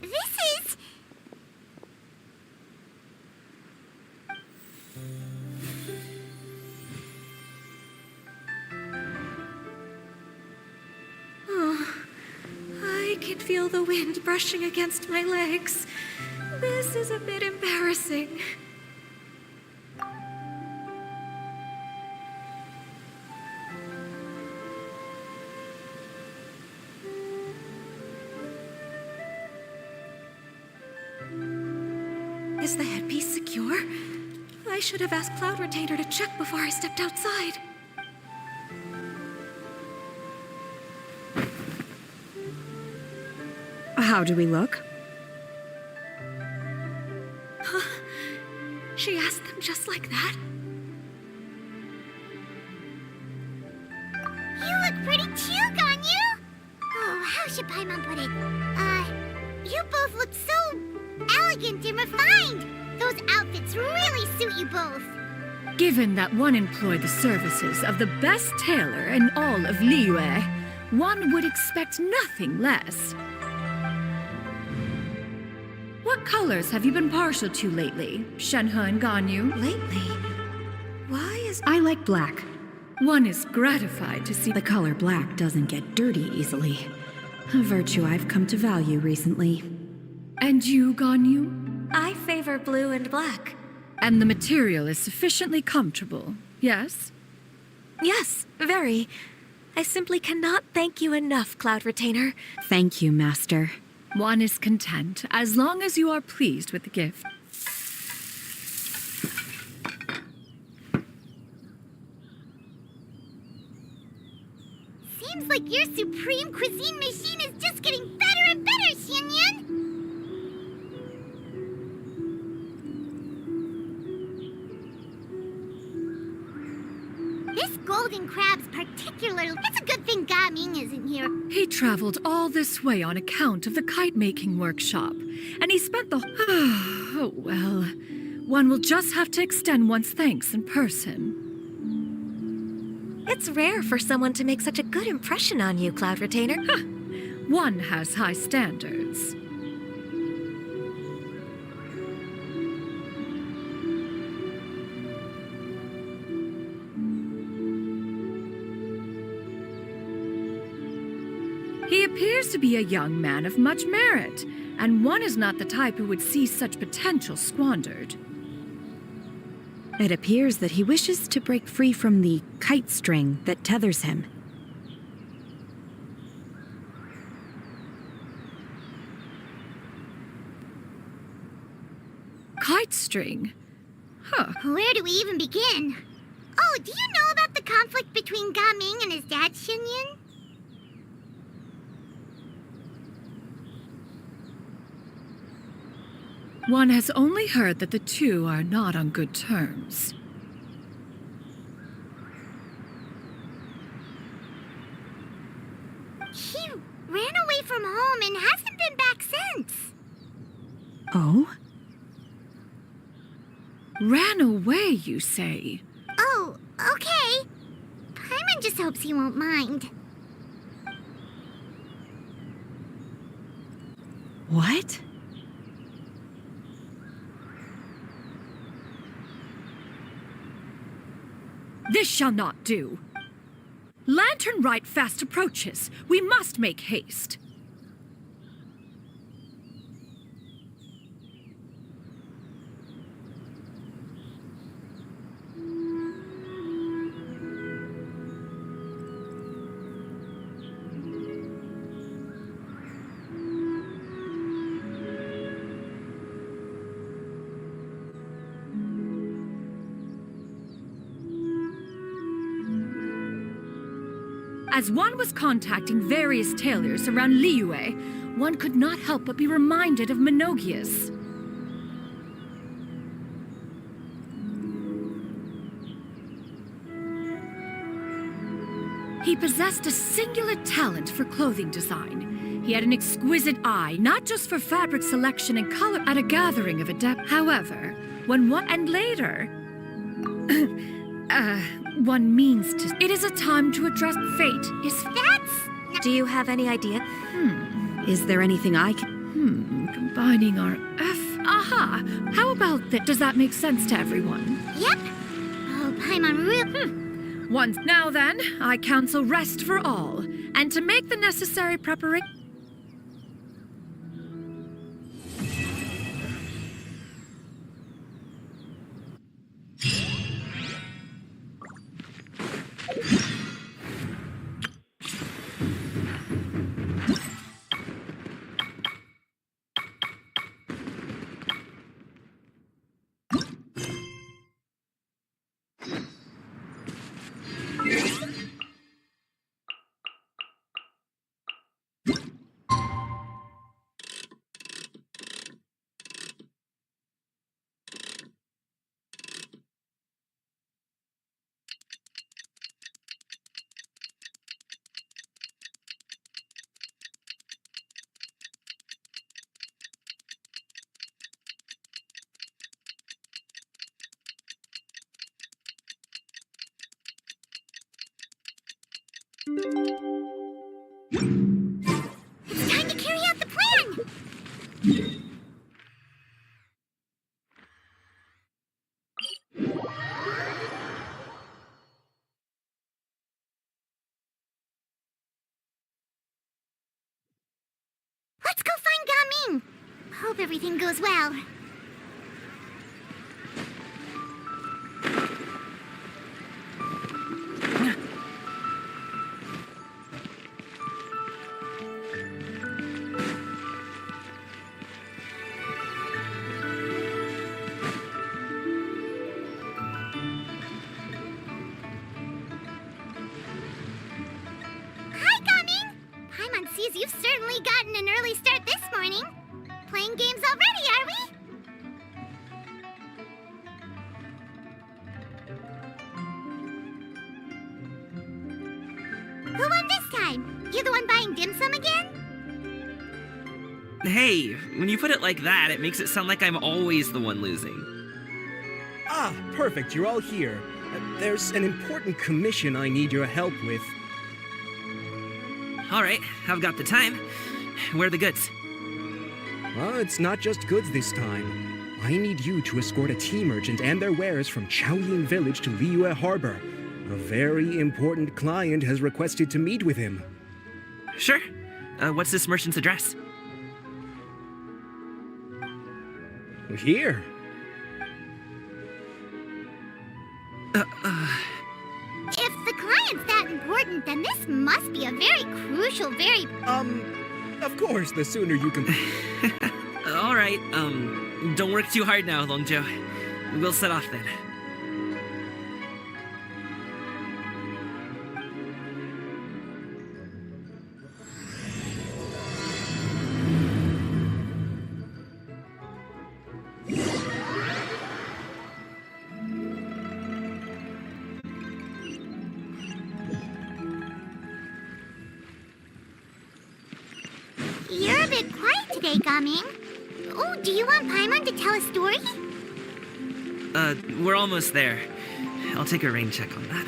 This is... Oh, I can feel the wind brushing against my legs. This is a bit embarrassing. Is the headpiece secure? I should have asked Cloud Retainer to check before I stepped outside. How do we look? She asked them just like that? You look pretty too, Ganyu! Oh, how should Paimon put it? You both look so elegant and refined. Those outfits really suit you both. Given that one employed the services of the best tailor in all of Liyue, one would expect nothing less. What colors have you been partial to lately, Shenhe and Ganyu? Lately? Why is... I like black. One is gratified to see The color black doesn't get dirty easily. A virtue I've come to value recently. And you, Ganyu? I favor blue and black. And the material is sufficiently comfortable, yes? Yes, very. I simply cannot thank you enough, Cloud Retainer. Thank you, Master. One is content, as long as you are pleased with the gift. Seems like your supreme cuisine machine is just getting better and better, Xianyun! This golden crab's particularly... It's a good thing Gaming isn't here. He traveled all this way on account of the kite-making workshop, and he spent the... Oh, well. One will just have to extend one's thanks in person. It's rare for someone to make such a good impression on you, Cloud Retainer. One has high standards. He appears to be a young man of much merit, and one is not the type who would see such potential squandered. It appears that he wishes to break free from the kite string that tethers him. Kite string? Huh. Where do we even begin? Oh, do you know about the conflict between Gaming and his dad, Xianyun? One has only heard that the two are not on good terms. He ran away from home and hasn't been back since. Oh? Ran away, you say? Oh, okay. Paimon just hopes he won't mind. What? This shall not do. Lantern Rite fast approaches. We must make haste. As one was contacting various tailors around Liyue, one could not help but be reminded of Menogias. He possessed a singular talent for clothing design. He had an exquisite eye, not just for fabric selection and color at a gathering of adept. However, when one and later, one means to. It is a time to address fate. Do you have any idea? Is there anything I can... Combining our Aha! How about that? Does that make sense to everyone? Yep. Oh, Paimon real. Once now then, I counsel rest for all, and to make the necessary preparation. It's time to carry out the plan! Let's go find Gaming! Hope everything goes well. You've certainly gotten an early start this morning. Playing games already, are we? Who won this time? You the one buying dim sum again? Hey, when you put it like that, it makes it sound like I'm always the one losing. Ah, perfect, you're all here. There's an important commission I need your help with. All right, I've got the time. Where are the goods? Well, it's not just goods this time. I need you to escort a tea merchant and their wares from Chaoyin Village to Liyue Harbor. A very important client has requested to meet with him. Sure. What's this merchant's address? Here. If the client's that important, then this must be a very crucial, Of course, the sooner you can... All right, don't work too hard now, Longjo. We'll set off then. You're a bit quiet today, Gaming. Oh, do you want Paimon to tell a story? We're almost there. I'll take a rain check on that.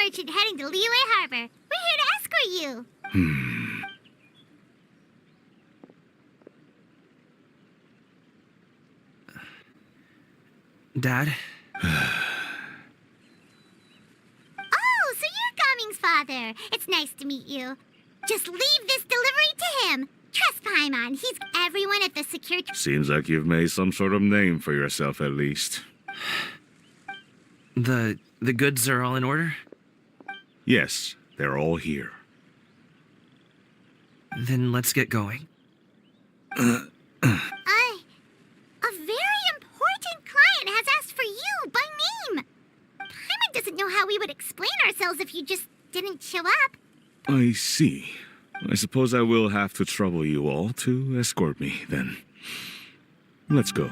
merchant heading to Liyue Harbor. We're here to escort you. Dad? Oh, so you're Gaming's father. It's nice to meet you. Just leave this delivery to him. Trust Paimon. He's everyone at the security... Seems like you've made some sort of name for yourself, at least. The goods are all in order? Yes, they're all here. Then let's get going. A very important client has asked for you by name. Paimon doesn't know how we would explain ourselves if you just didn't show up. I see. I suppose I will have to trouble you all to escort me, then. Let's go.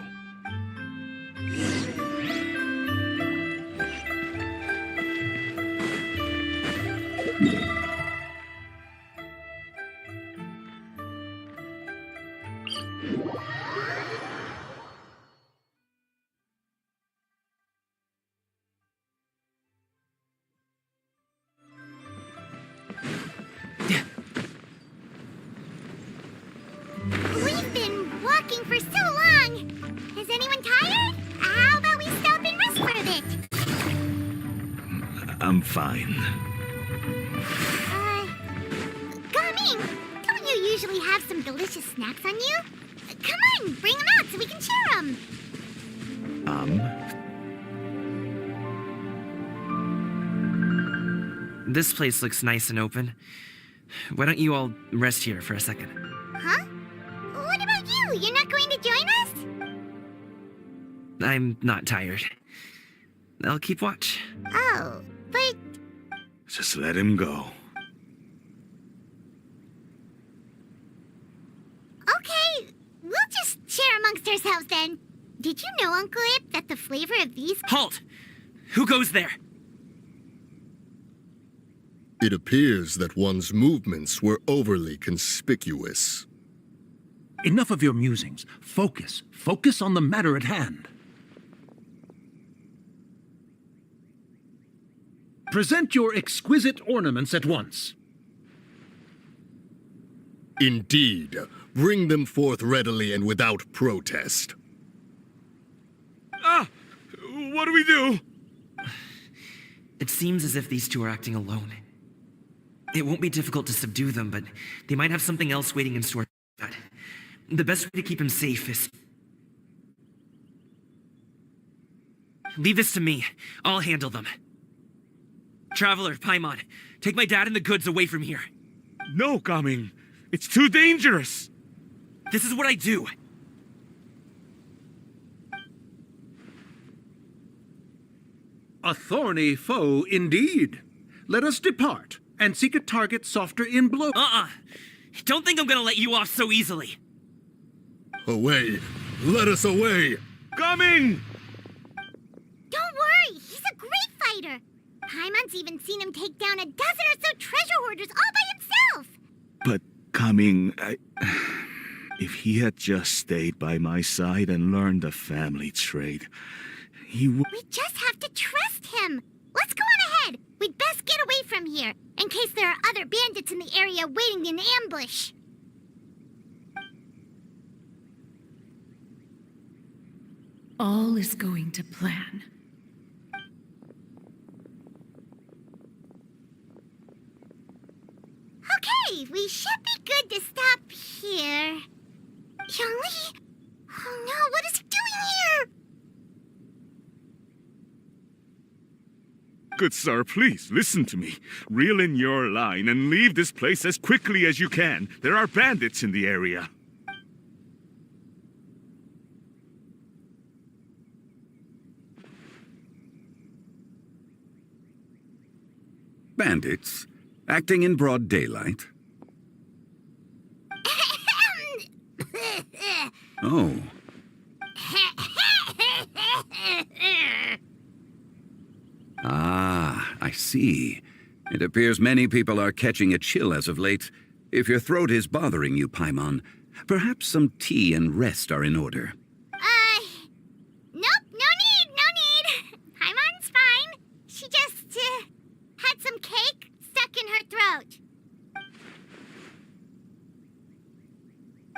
We've been walking for so long. Is anyone tired? How about we stop and rest for a bit? I'm fine. Gaming, don't you usually have some delicious snacks on you? Come on, bring them out so we can share them. This place looks nice and open. Why don't you all rest here for a second? Huh? What about you? You're not going to join us? I'm not tired. I'll keep watch. Oh, but... Just let him go. Okay, we'll just share amongst ourselves then. Did you know, Uncle Ip, that the flavor of these... Halt! Who goes there? It appears that one's movements were overly conspicuous. Enough of your musings. Focus. Focus on the matter at hand. Present your exquisite ornaments at once. Indeed. Bring them forth readily and without protest. Ah! What do we do? It seems as if these two are acting alone. It won't be difficult to subdue them, but they might have something else waiting in store. The best way to keep him safe is... Leave this to me. I'll handle them. Traveler, Paimon, take my dad and the goods away from here. No, Gaming. It's too dangerous. This is what I do. A thorny foe indeed. Let us depart and seek a target softer in blow. Don't think I'm gonna let you off so easily. Away! Let us away! Gaming! Don't worry, he's a great fighter. Paimon's even seen him take down a dozen or so treasure hoarders all by himself. But, Gaming, if he had just stayed by my side and learned the family trade, he would... We just have to trust him. Let's go on ahead. We'd best get away from here, in case there are other bandits in the area waiting in ambush. All is going to plan. Okay, we should be good to stop here. Yongli? Oh no, what is he doing here? Good sir, please, listen to me. Reel in your line and leave this place as quickly as you can. There are bandits in the area. Bandits? Acting in broad daylight? Oh. Ah, I see. It appears many people are catching a chill as of late. If your throat is bothering you, Paimon, perhaps some tea and rest are in order. Nope, no need. Paimon's fine. She just, had some her throat.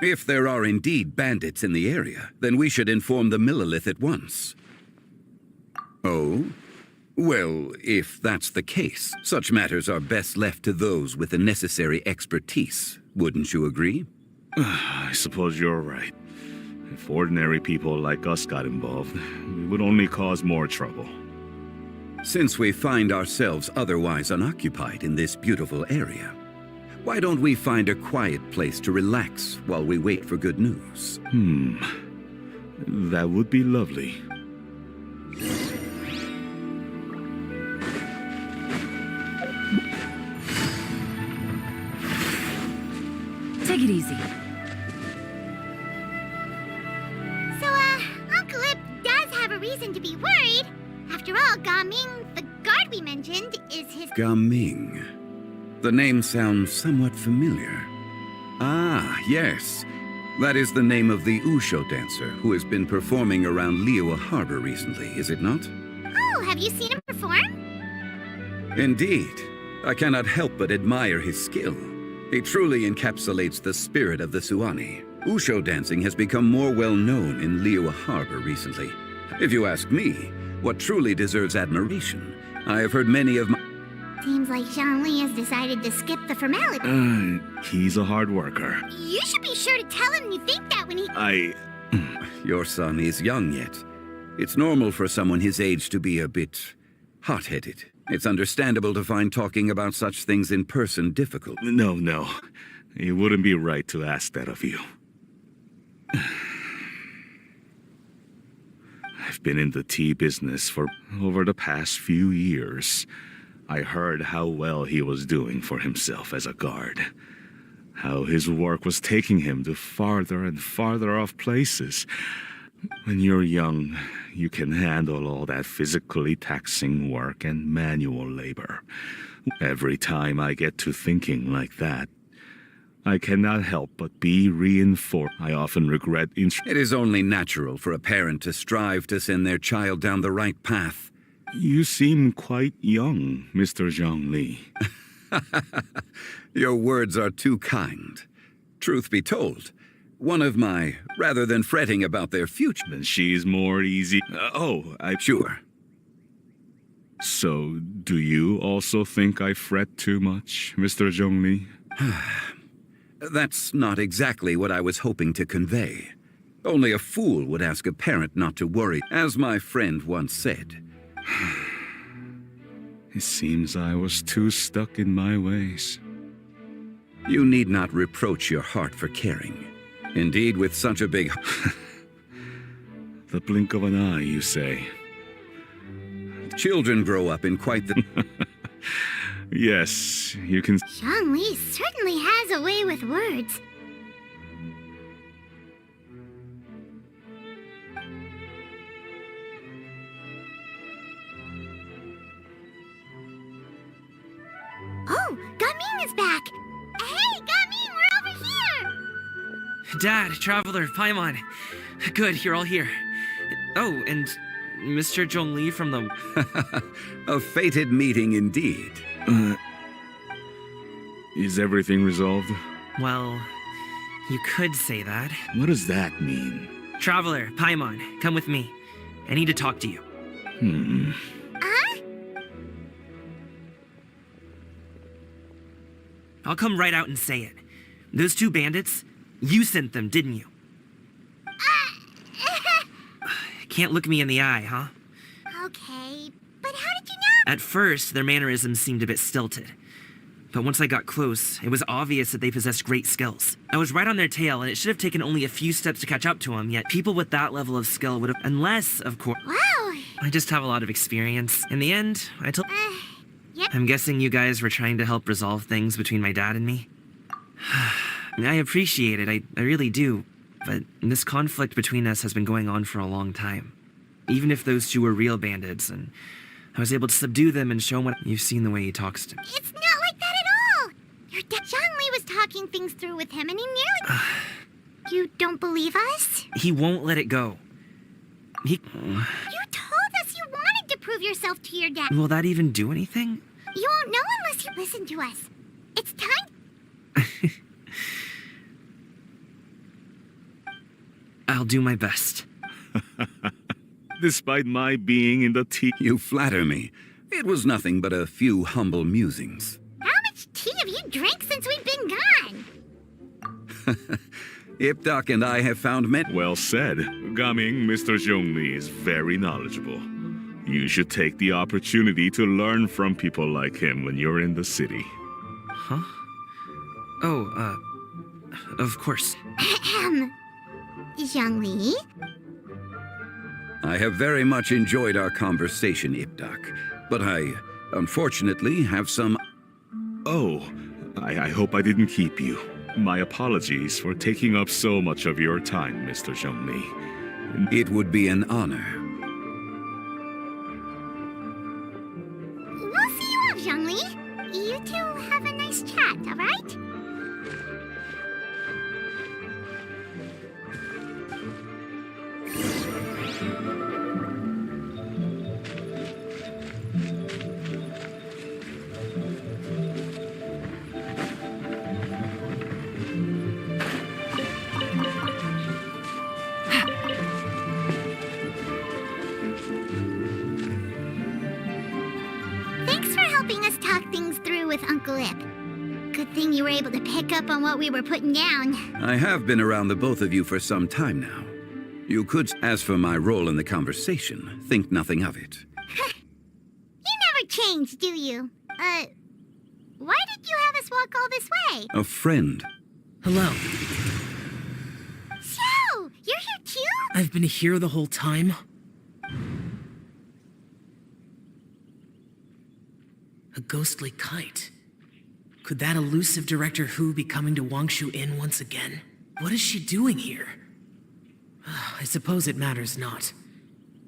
If there are indeed bandits in the area, then we should inform the Millilith at once. Oh? Well, if that's the case, such matters are best left to those with the necessary expertise. Wouldn't you agree? I suppose you're right. If ordinary people like us got involved, we would only cause more trouble. Since we find ourselves otherwise unoccupied in this beautiful area, why don't we find a quiet place to relax while we wait for good news? That would be lovely. Take it easy. So, Uncle Ip does have a reason to be worried. After all, Gaming, the guard we mentioned, is his... Gaming. The name sounds somewhat familiar. Ah, yes. That is the name of the Usho dancer who has been performing around Liyue Harbor recently, is it not? Oh, have you seen him perform? Indeed. I cannot help but admire his skill. He truly encapsulates the spirit of the Suani. Usho dancing has become more well known in Liyue Harbor recently. If you ask me, what truly deserves admiration, I have heard many of my... Seems like Zhongli has decided to skip the formality. He's a hard worker. You should be sure to tell him you think that when he... Your son is young yet. It's normal for someone his age to be a bit hot-headed. It's understandable to find talking about such things in person difficult. No. It wouldn't be right to ask that of you. I've been in the tea business for over the past few years. I heard how well he was doing for himself as a guard. How his work was taking him to farther and farther off places. When you're young, you can handle all that physically taxing work and manual labor. Every time I get to thinking like that, I cannot help but be reinforced. I often regret... It is only natural for a parent to strive to send their child down the right path. You seem quite young, Mr. Zhongli. Your words are too kind. Truth be told, one of my, rather than fretting about their future... Then she's more easy... Sure. So, do you also think I fret too much, Mr. Zhongli? That's not exactly what I was hoping to convey. Only a fool would ask a parent not to worry, as my friend once said. It seems I was too stuck in my ways. You need not reproach your heart for caring. Indeed, with such a big... The blink of an eye, you say? Children grow up in quite the... Yes, you can... Zhongli certainly has a way with words. Oh, Gaming is back! Hey, Gaming, we're over here! Dad, Traveler, Paimon. Good, you're all here. Oh, and Mr. Zhongli from the... A fated meeting indeed. Is everything resolved? Well, you could say that. What does that mean? Traveler, Paimon, come with me. I need to talk to you. I'll come right out and say it. Those two bandits, you sent them, didn't you? Can't look me in the eye, huh? Okay, but how did you know? At first, their mannerisms seemed a bit stilted. But once I got close, it was obvious that they possessed great skills. I was right on their tail, and it should have taken only a few steps to catch up to them, yet people with that level of skill would have... Unless, of course... Wow! I just have a lot of experience. In the end, I told... Yep. I'm guessing you guys were trying to help resolve things between my dad and me? I appreciate it, I really do. But this conflict between us has been going on for a long time. Even if those two were real bandits, and I was able to subdue them and show him what... You've seen the way he talks to me. It's not like that at all! Your dad, Zhongli, was talking things through with him, and he nearly... You don't believe us? He won't let it go. You told us you wanted to prove yourself to your dad. Will that even do anything? You won't know unless you listen to us. It's time. I'll do my best. Despite my being in the tea... You flatter me. It was nothing but a few humble musings. How much tea have you drank since we've been gone? Ipdak and I have found Well said. Gaming, Mr. Zhongli is very knowledgeable. You should take the opportunity to learn from people like him when you're in the city. Huh? Oh, of course. Zhongli? I have very much enjoyed our conversation, Ipdak, but I, unfortunately, have some... Oh, I hope I didn't keep you. My apologies for taking up so much of your time, Mr. Zhongli. It would be an honor. We'll see you off, Zhongli. You two have a nice chat, all right? Thanks for helping us talk things through with Uncle Ip. Good thing you were able to pick up on what we were putting down. I have been around the both of you for some time now. You could, as for my role in the conversation, think nothing of it. You never change, do you? Why did you have us walk all this way? A friend. Hello. So, you're here too? I've been here the whole time. A ghostly kite. Could that elusive Director Who be coming to Wangshu Inn once again? What is she doing here? I suppose it matters not.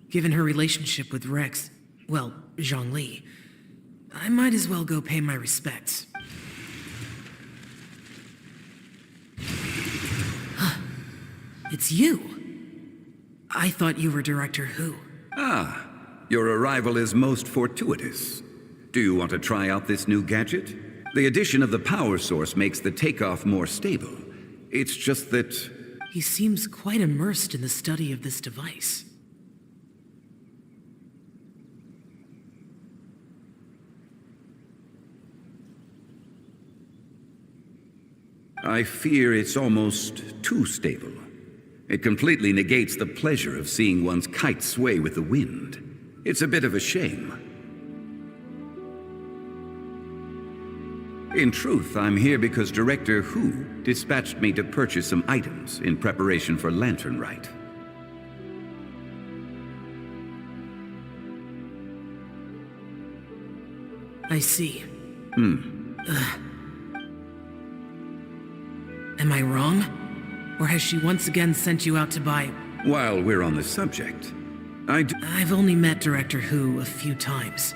Given her relationship with Rex, well, Zhongli, I might as well go pay my respects. It's you. I thought you were Director Who. Ah, your arrival is most fortuitous. Do you want to try out this new gadget? The addition of the power source makes the takeoff more stable. It's just that... He seems quite immersed in the study of this device. I fear it's almost too stable. It completely negates the pleasure of seeing one's kite sway with the wind. It's a bit of a shame. In truth, I'm here because Director Who dispatched me to purchase some items in preparation for Lantern Rite. I see. Hmm. Am I wrong? Or has she once again sent you out to buy... While we're on the subject, I've only met Director Who a few times.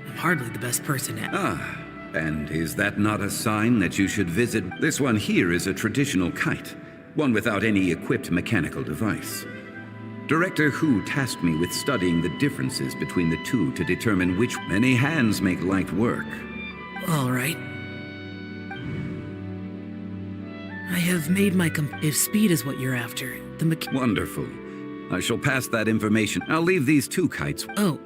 I'm hardly the best person at... Ah, and is that not a sign that you should visit? This one here is a traditional kite, one without any equipped mechanical device. Director Who tasked me with studying the differences between the two to determine which many hands make light work. All right. I have made my if speed is what you're after, the Wonderful. I shall pass that information. I'll leave these two kites. Oh,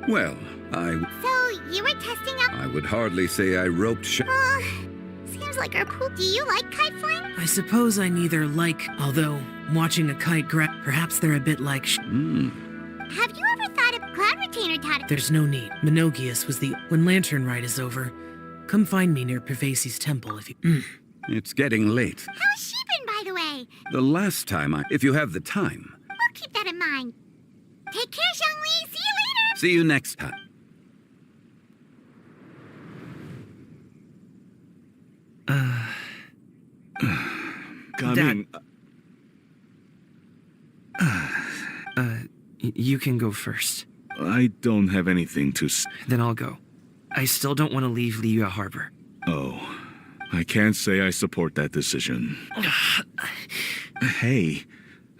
Well, So, you were testing out... I would hardly say I roped seems like our pool. Do you like kite flying? I suppose I neither like, although watching a kite perhaps they're a bit like Have you ever thought of Cloud Retainer taught it? There's no need. Minogius was the... When Lantern Rite is over, come find me near Pervasi's temple if you... It's getting late. How's she been, by the way? The last time if you have the time. We'll keep that in mind. Take care, Zhongli. See you later. See you next time. Dad. You can go first. I don't have anything to Then I'll go. I still don't want to leave Liyue Harbor. Oh, I can't say I support that decision. Hey,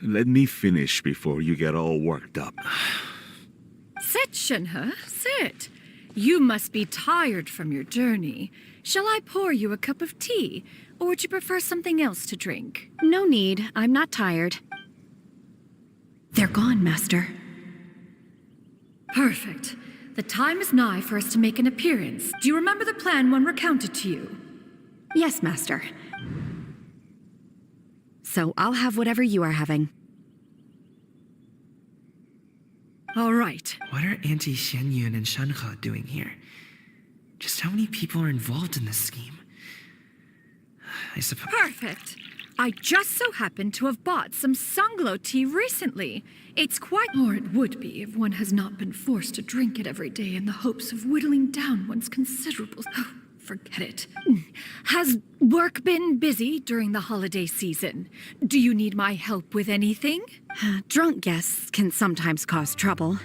let me finish before you get all worked up. Sit, Shinhe, sit. You must be tired from your journey. Shall I pour you a cup of tea, or would you prefer something else to drink? No need. I'm not tired. They're gone, Master. Perfect. The time is nigh for us to make an appearance. Do you remember the plan one recounted to you? Yes, Master. So I'll have whatever you are having. All right. What are Auntie Xianyun and Shenhe doing here? Just how many people are involved in this scheme? I suppose... Perfect. I just so happen to have bought some Sunglow tea recently. It's quite... Or it would be if one has not been forced to drink it every day in the hopes of whittling down one's considerable... Oh, forget it. Has work been busy during the holiday season? Do you need my help with anything? Drunk guests can sometimes cause trouble,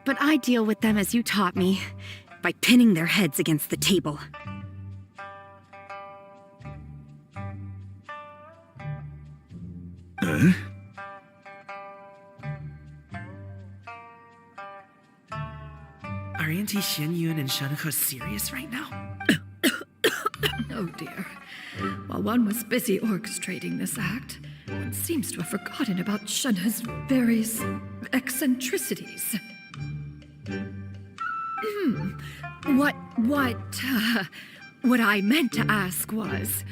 but I deal with them as you taught me, by pinning their heads against the table. Huh? Are Auntie Xianyun and Shenhe serious right now? Oh dear. While one was busy orchestrating this act, one seems to have forgotten about Shenhe's various eccentricities. What I meant to ask was,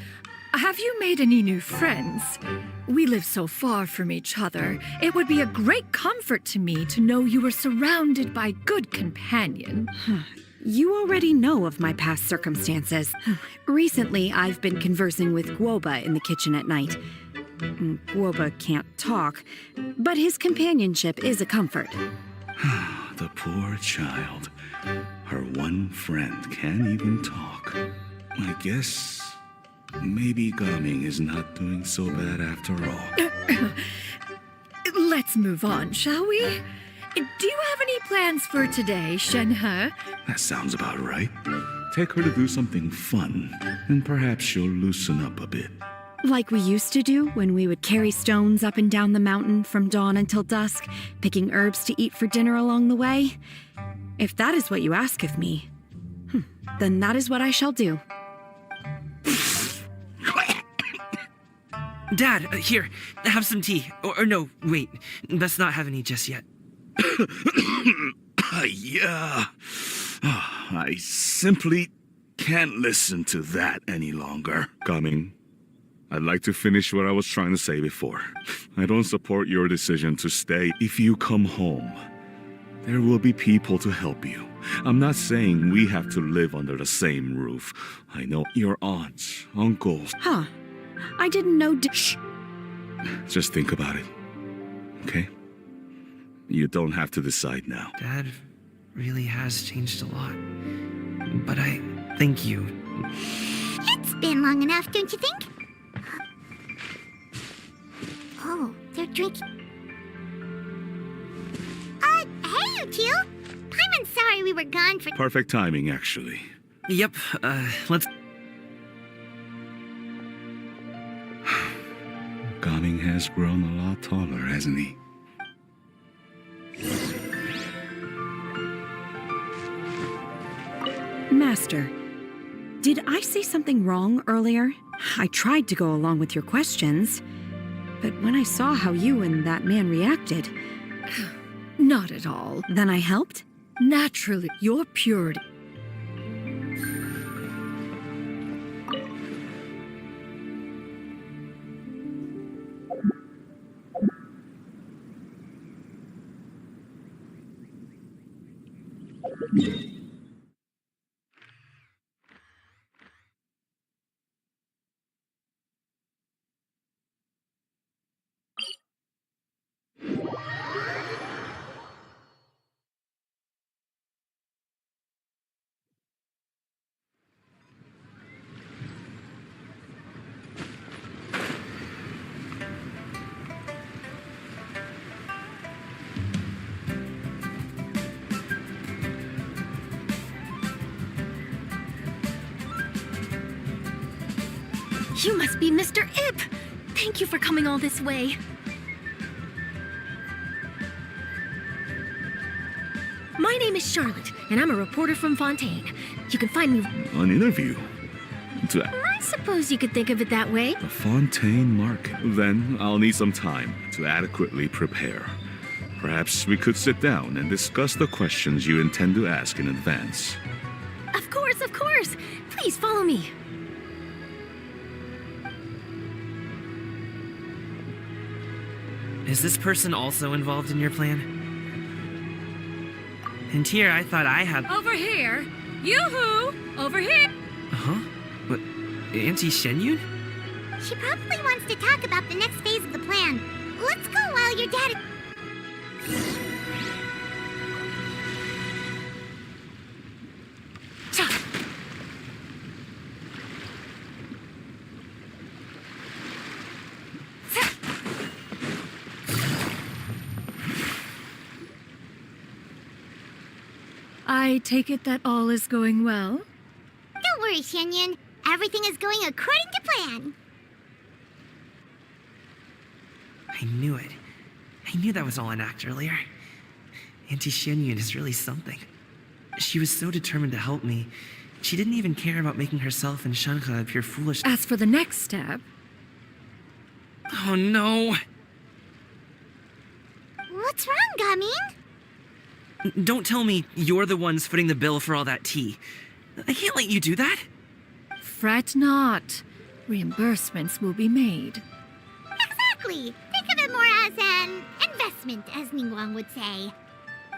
have you made any new friends? We live so far from each other. It would be a great comfort to me to know you were surrounded by good companion. You already know of my past circumstances. Recently, I've been conversing with Guoba in the kitchen at night. Guoba can't talk, but his companionship is a comfort. The poor child. Her one friend can't even talk. I guess maybe Gaming is not doing so bad after all. Let's move on, shall we? Do you have any plans for today, Shenhe? That sounds about right. Take her to do something fun, and perhaps she'll loosen up a bit. Like we used to do when we would carry stones up and down the mountain from dawn until dusk, picking herbs to eat for dinner along the way. If that is what you ask of me, then that is what I shall do. Dad, here, have some tea. Or no, wait, let's not have any just yet. Yeah. I simply can't listen to that any longer. Coming. I'd like to finish what I was trying to say before. I don't support your decision to stay. If you come home, there will be people to help you. I'm not saying we have to live under the same roof. I know your aunts, uncles. I didn't know. Shh. Just think about it. Okay? You don't have to decide now. Dad really has changed a lot. But I thank you. It's been long enough, don't you think? Oh, they're drinking. Hey, you two! Paimon's sorry we were gone for... Perfect timing, actually. Yep, let's... Gaming has grown a lot taller, hasn't he? Master, did I say something wrong earlier? I tried to go along with your questions, but when I saw how you and that man reacted... Not at all. Then I helped? Naturally, your purity. You must be Mr. Ip! Thank you for coming all this way. My name is Charlotte, and I'm a reporter from Fontaine. You can find me... An interview? I suppose you could think of it that way. The Fontaine Market. Then I'll need some time to adequately prepare. Perhaps we could sit down and discuss the questions you intend to ask in advance. Of course, of course. Please follow me. Is this person also involved in your plan? And here I thought I had... Over here! Yoo-hoo! Over here! Huh? What? Auntie Shenyun? She probably wants to talk about the next phase of the plan. Let's go while your dad... I take it that all is going well? Don't worry, Shenyun. Everything is going according to plan. I knew it. I knew that was all an act earlier. Auntie Shenyun is really something. She was so determined to help me. She didn't even care about making herself and Shanhe appear foolish. As for the next step... Oh no! What's wrong, Gaming? Don't tell me you're the ones footing the bill for all that tea. I can't let you do that. Fret not. Reimbursements will be made. Exactly. Think of it more as an investment, as Ningguang would say.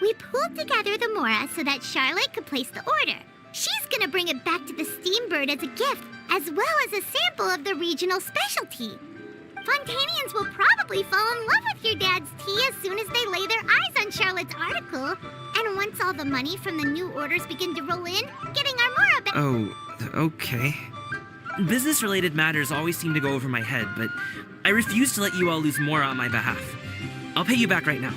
We pulled together the Mora so that Charlotte could place the order. She's gonna bring it back to the Steambird as a gift, as well as a sample of the regional specialty. Fontainians will probably fall in love with your dad's tea as soon as they lay their eyes on Charlotte's article. And once all the money from the new orders begin to roll in, getting our Mora back... Oh, okay. Business-related matters always seem to go over my head, but I refuse to let you all lose Mora on my behalf. I'll pay you back right now.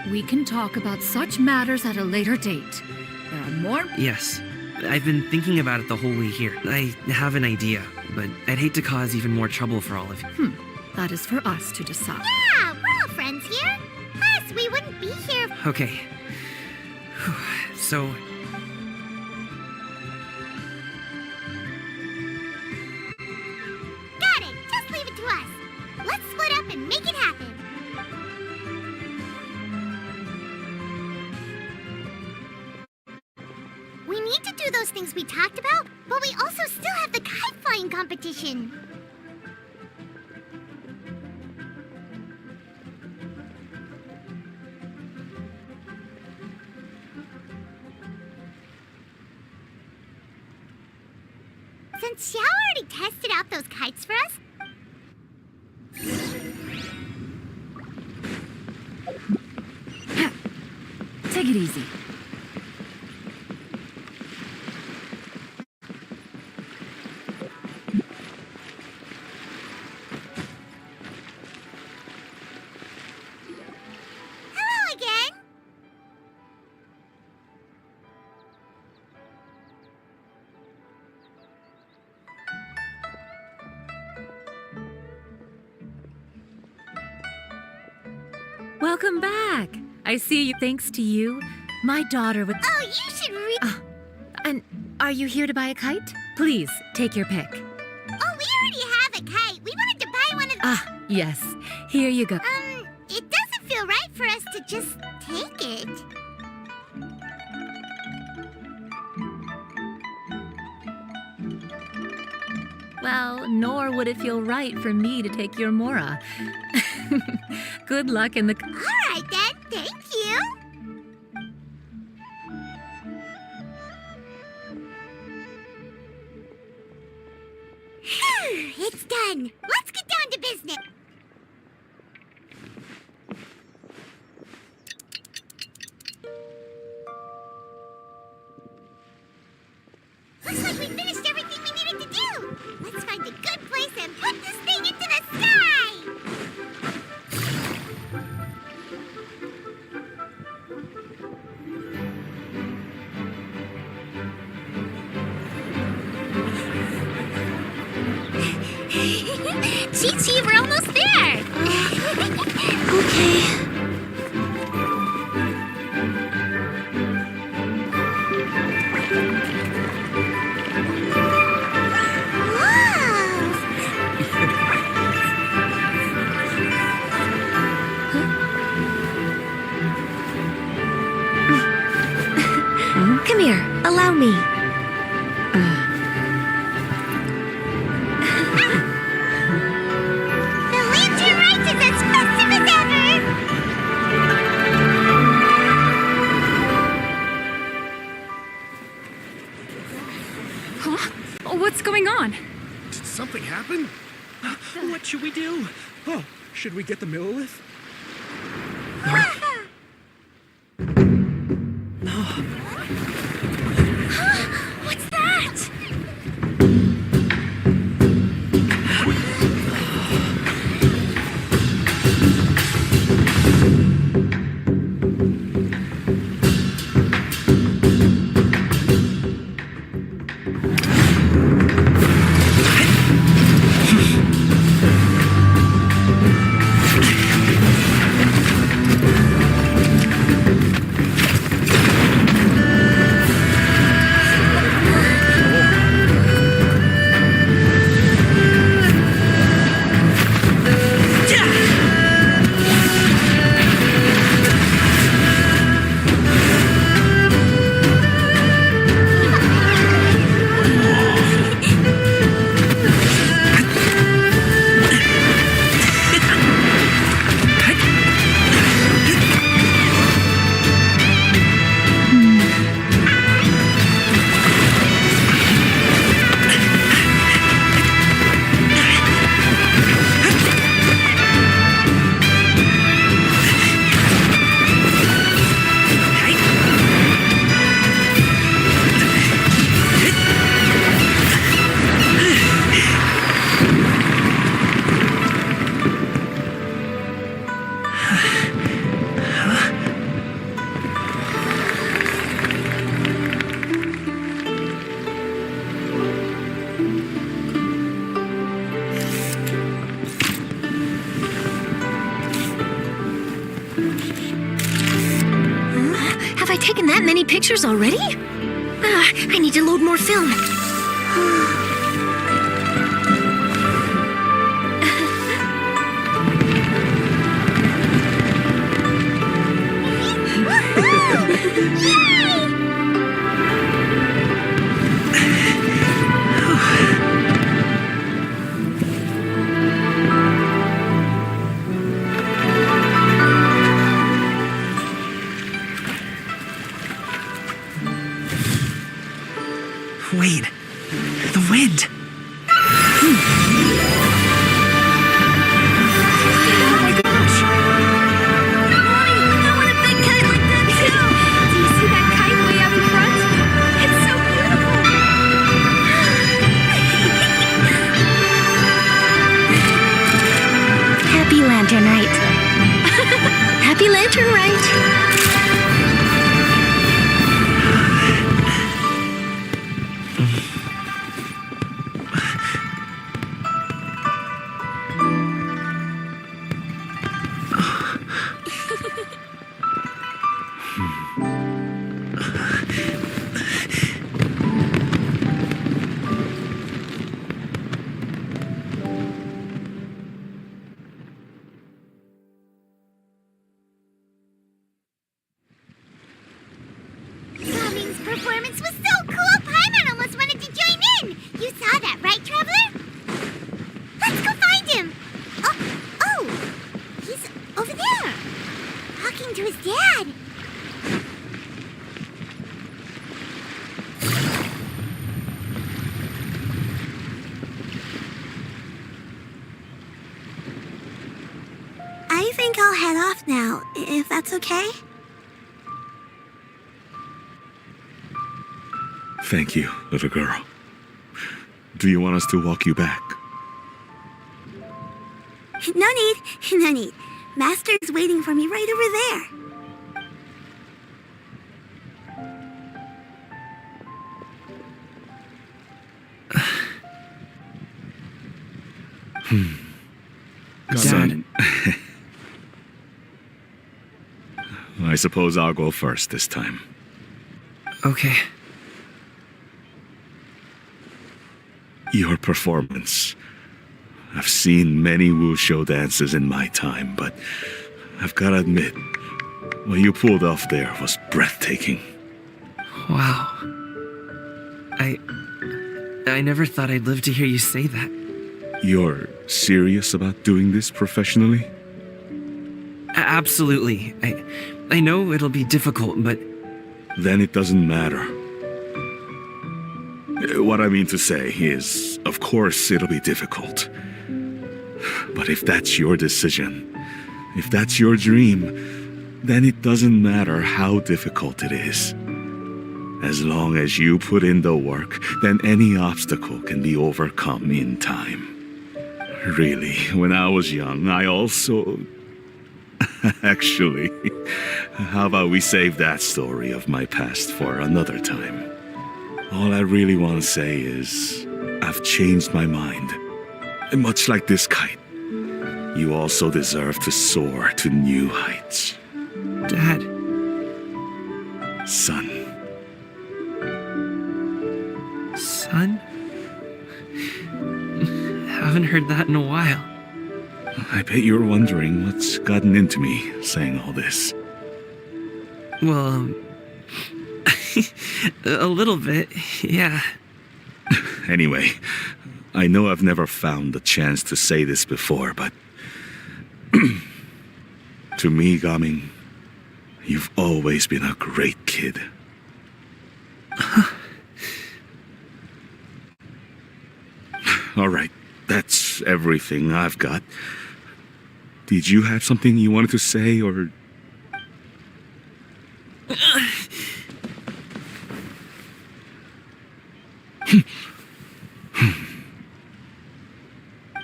We can talk about such matters at a later date. There are more... Yes. I've been thinking about it the whole way here. I have an idea, but I'd hate to cause even more trouble for all of you. That is for us to decide. Yeah, we're all friends here. Plus, we wouldn't be here... Okay. So... Got it! Just leave it to us. Let's split up and make it happen. We need to do those things we talked about, but we also still have the kite flying competition. Since Xiao already tested out those kites for us, Take it easy. hello again. Welcome back. I see you. Thanks to you, my daughter would... Oh, you should And are you here to buy a kite? Please, take your pick. Oh, we already have a kite. We wanted to buy one of... Yes. Here you go. It doesn't feel right for us to just take it. Well, nor would it feel right for me to take your Mora. Good luck in the... All right, then. Thank you. It's done. Let's get down to business. Looks like we finished everything we needed to do. Let's find a good place and put this thing into the sky. Chi-Chi, we're almost there. Okay. on? Did something happen? What should we do? Oh, should we get the Millilith? What's that? Have I taken that many pictures already? I need to load more film. Wait, the wind. Happy Lantern Rite. Happy Lantern Rite. Gumming's performance was so cool, Paimon almost wanted to join in! You saw that, right, Traveler? Let's go find him! Oh! He's over there! Talking to his dad! I think I'll head off now, if that's okay? Thank you, little girl. Do you want us to walk you back? No need. Master is waiting for me right over there. Dad. I suppose I'll go first this time. Okay. Your performance. I've seen many wushou dances in my time, but I've gotta admit, what you pulled off there was breathtaking. Wow. I never thought I'd live to hear you say that. You're serious about doing this professionally? Absolutely. I know it'll be difficult, but... Then it doesn't matter. What I mean to say is, of course, it'll be difficult. But if that's your decision, if that's your dream, then it doesn't matter how difficult it is. As long as you put in the work, then any obstacle can be overcome in time. Really, when I was young, I also... Actually, how about we save that story of my past for another time? All I really want to say is, I've changed my mind. And much like this kite, you also deserve to soar to new heights. Dad. Son. Son? Haven't heard that in a while. I bet you're wondering what's gotten into me saying all this. Well, a little bit, yeah. Anyway, I know I've never found the chance to say this before, but... to me, Gaming, you've always been a great kid. All right, that's everything I've got. Did you have something you wanted to say, or...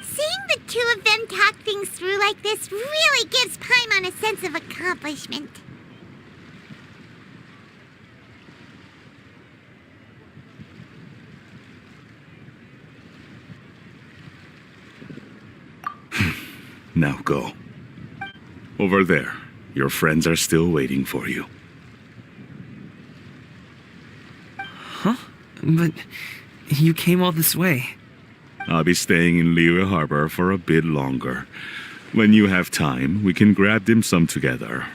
Seeing the two of them talk things through like this really gives Paimon a sense of accomplishment. Now go. Over there. Your friends are still waiting for you. Huh? But you came all this way. I'll be staying in Liyue Harbor for a bit longer. When you have time, we can grab dim sum together.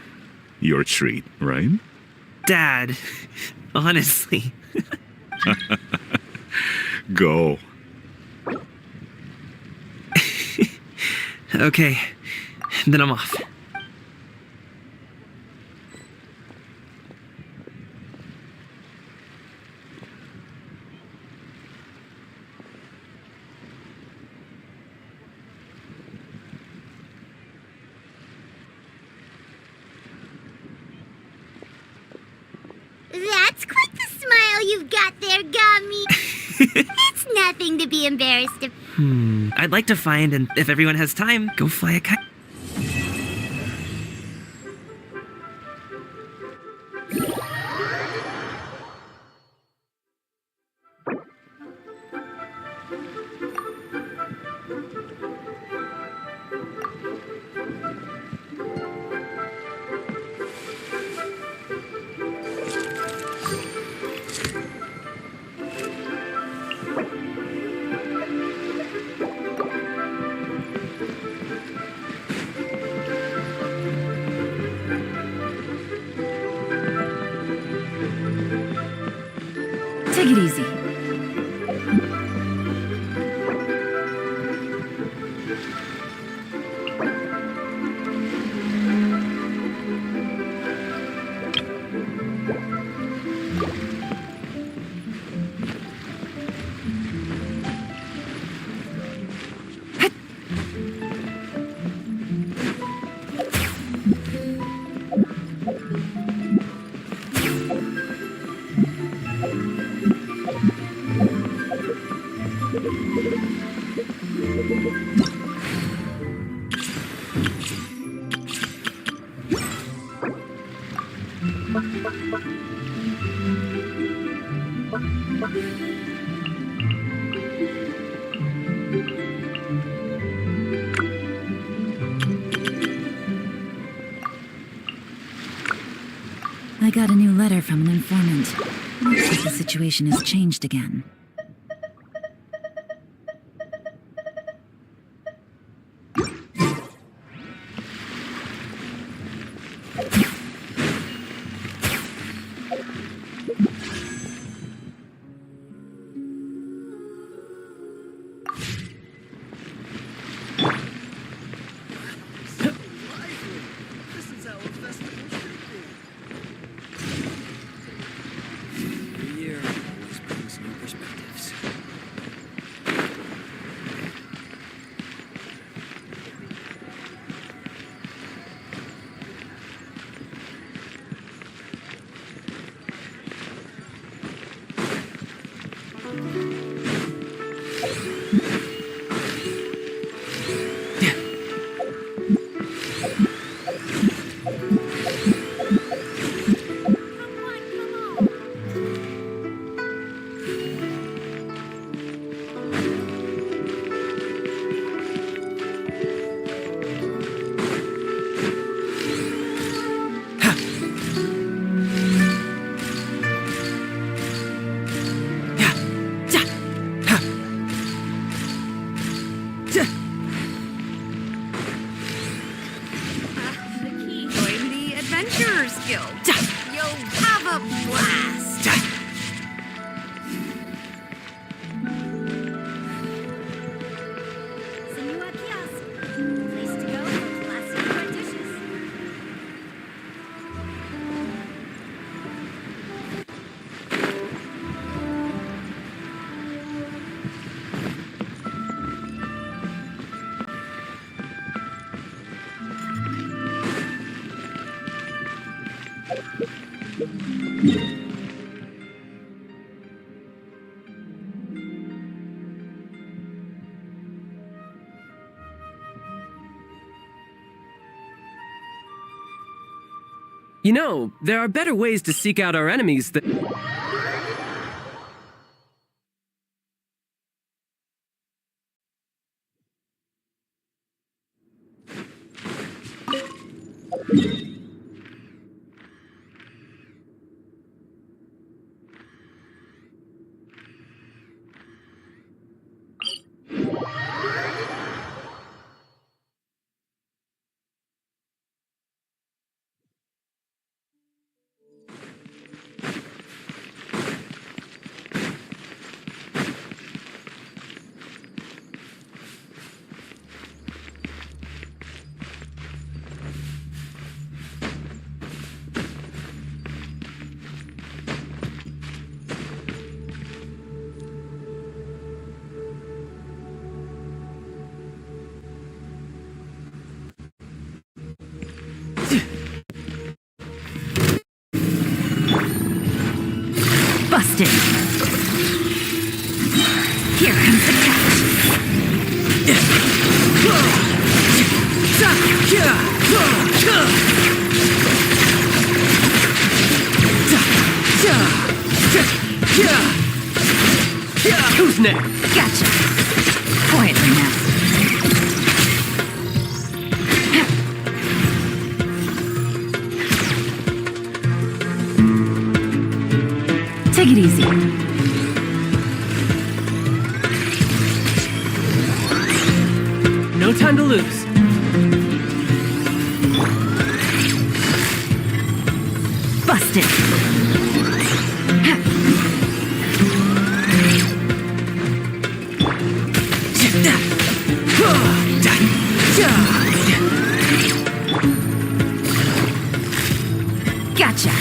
Your treat, right? Dad, honestly. Go. Okay, then I'm off. That's quite the smile you've got there, Gummy. It's nothing to be embarrassed of. I'd like to find, and if everyone has time, go fly a kite. Take it easy. I got a new letter from an informant. Looks like the situation has changed again. The year always brings new perspectives. You know, there are better ways to seek out our enemies than... Busted. Here comes the catch. Who's next? Gotcha. Quietly now. Take it easy. No time to lose. Busted. Gotcha.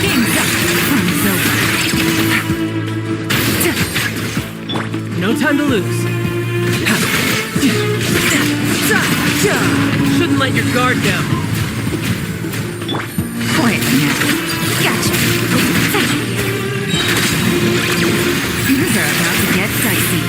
Game's up. Time's over. No time to lose. Shouldn't let your guard down. Quietly now. Gotcha. Things are about to get dicey.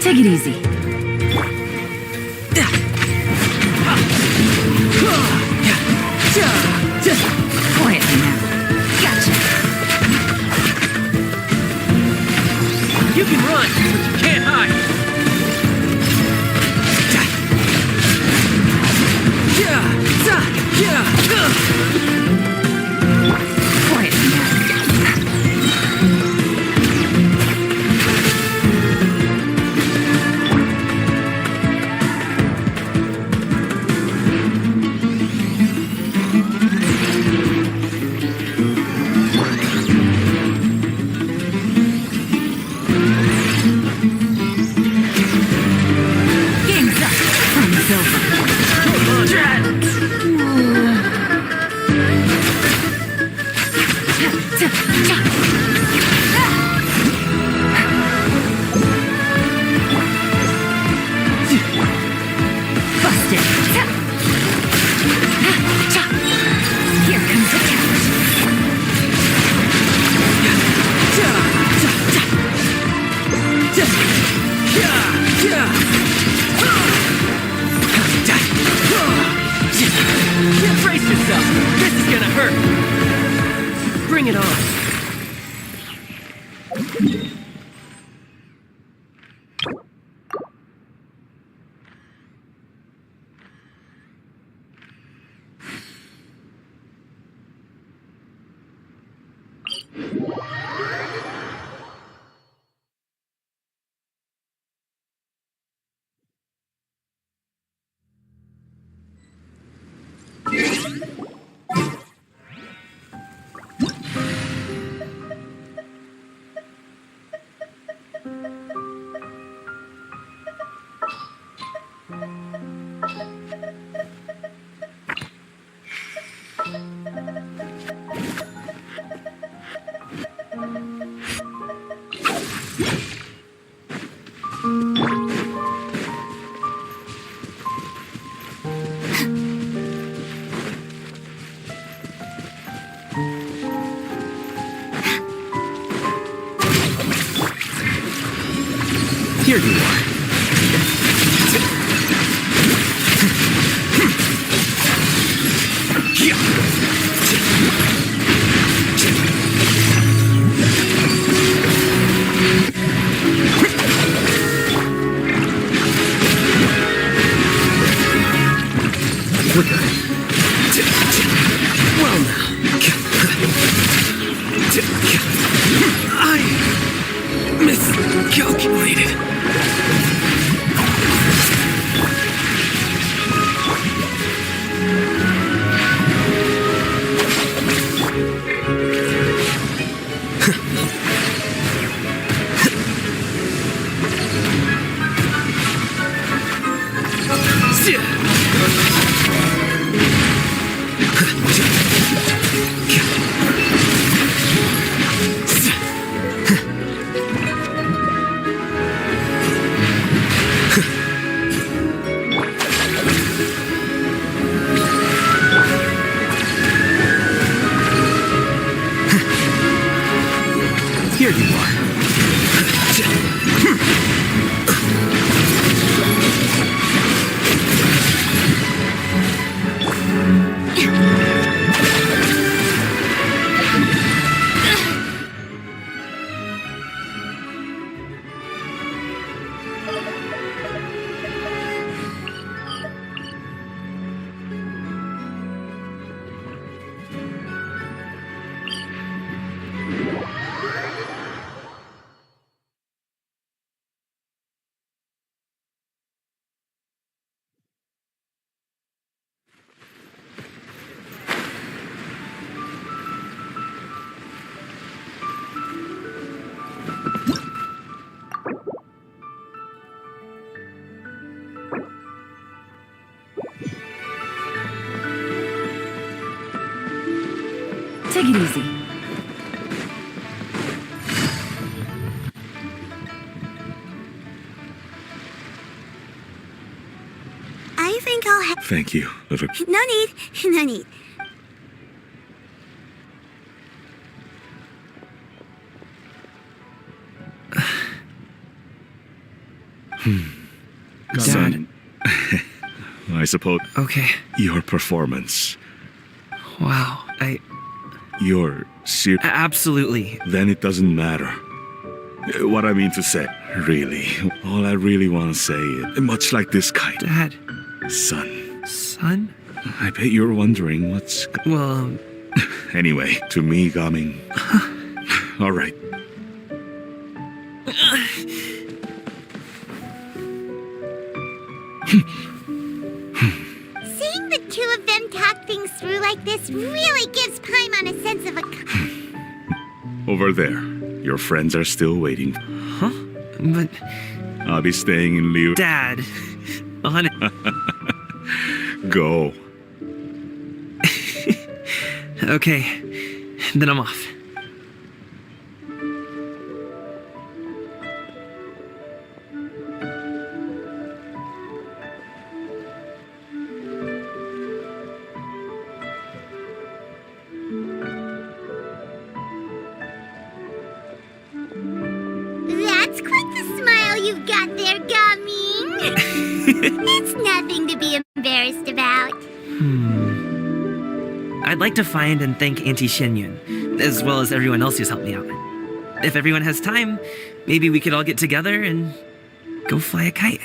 Take it easy. Quietly now. Gotcha. You can run, but you can't hide. Quietly now. Game's up. Time's over. Busted. Here comes the catch. Brace yourself. This is gonna hurt. Bring it on. Here you are. We're good. Well now. I miscalculated. Here you Take it easy. I think I'll have... Thank you, little... No need. No need. Son, I suppose... Okay. Your performance. Wow, You're serious. Absolutely. Then it doesn't matter. What I mean to say, really, all I really want to say is, much like this kite. Dad. Son. Son? I bet you're wondering what's... Well... Anyway, to me, coming... All right. Seeing the two of them talk things through like this really gives Paimon a sense of Over there. Your friends are still waiting. Huh? But... I'll be staying in Liu. Dad. On Go. Okay. Then I'm off. That's quite the smile you've got there, Gaming. It's nothing to be embarrassed about. I'd like to find and thank Auntie Xinyun, as well as everyone else who's helped me out. If everyone has time, maybe we could all get together and go fly a kite.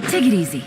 Take it easy.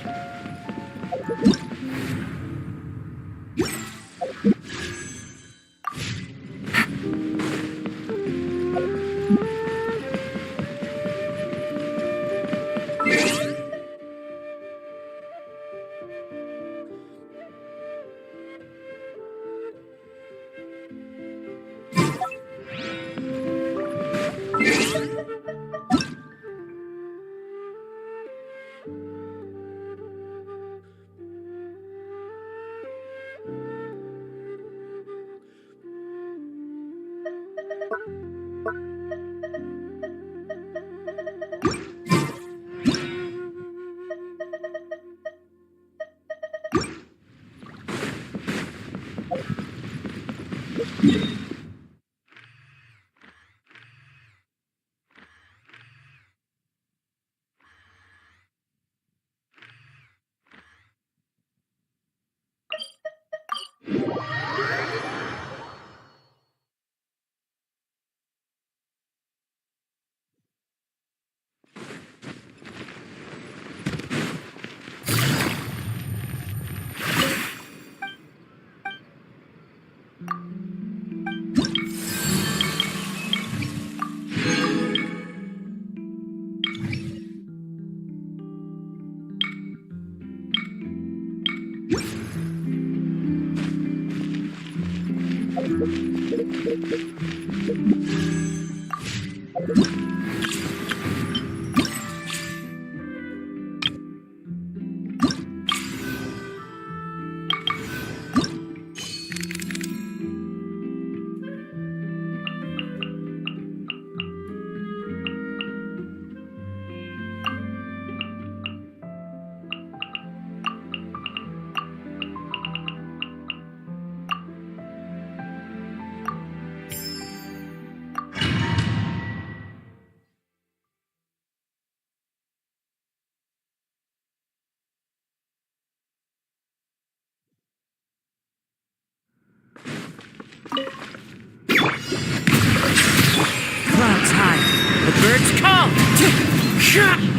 Clouds high. The birds come.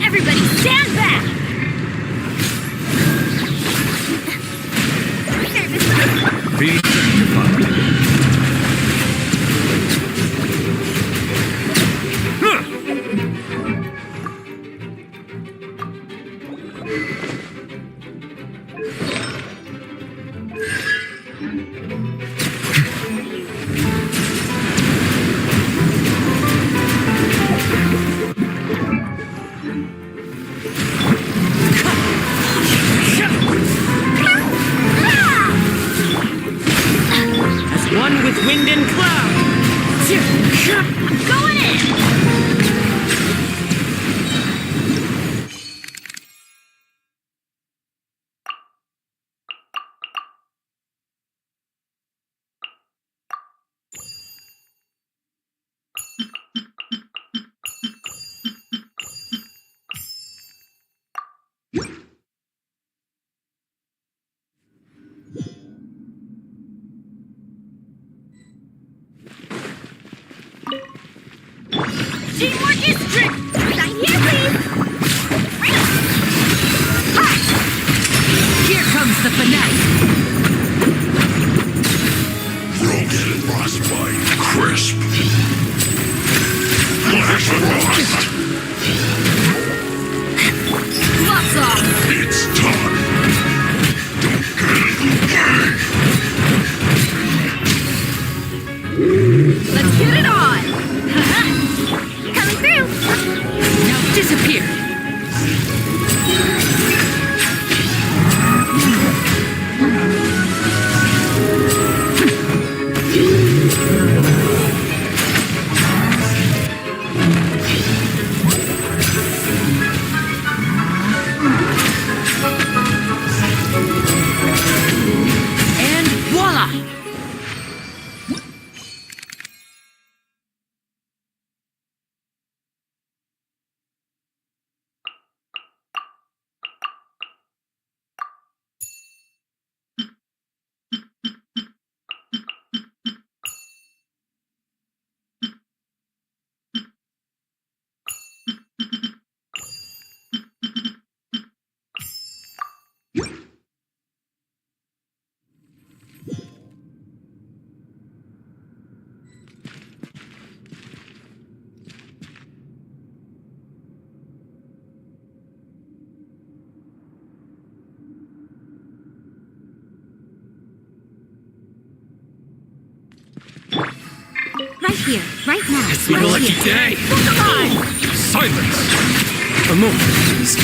Everybody stand back! Be sanctified. As one with wind and cloud. I'm going in! Teamwork is strict! Sign here, please! Ha! Here comes the finesse. Broken frostbite, crisp. Flash and rust. Gloves off! It's time. Don't get in the way. Let's get it on! Coming through! Now disappear. And voila! Right here, right now. It's been a right lucky here. day. Look alive! Silence! A moment, please.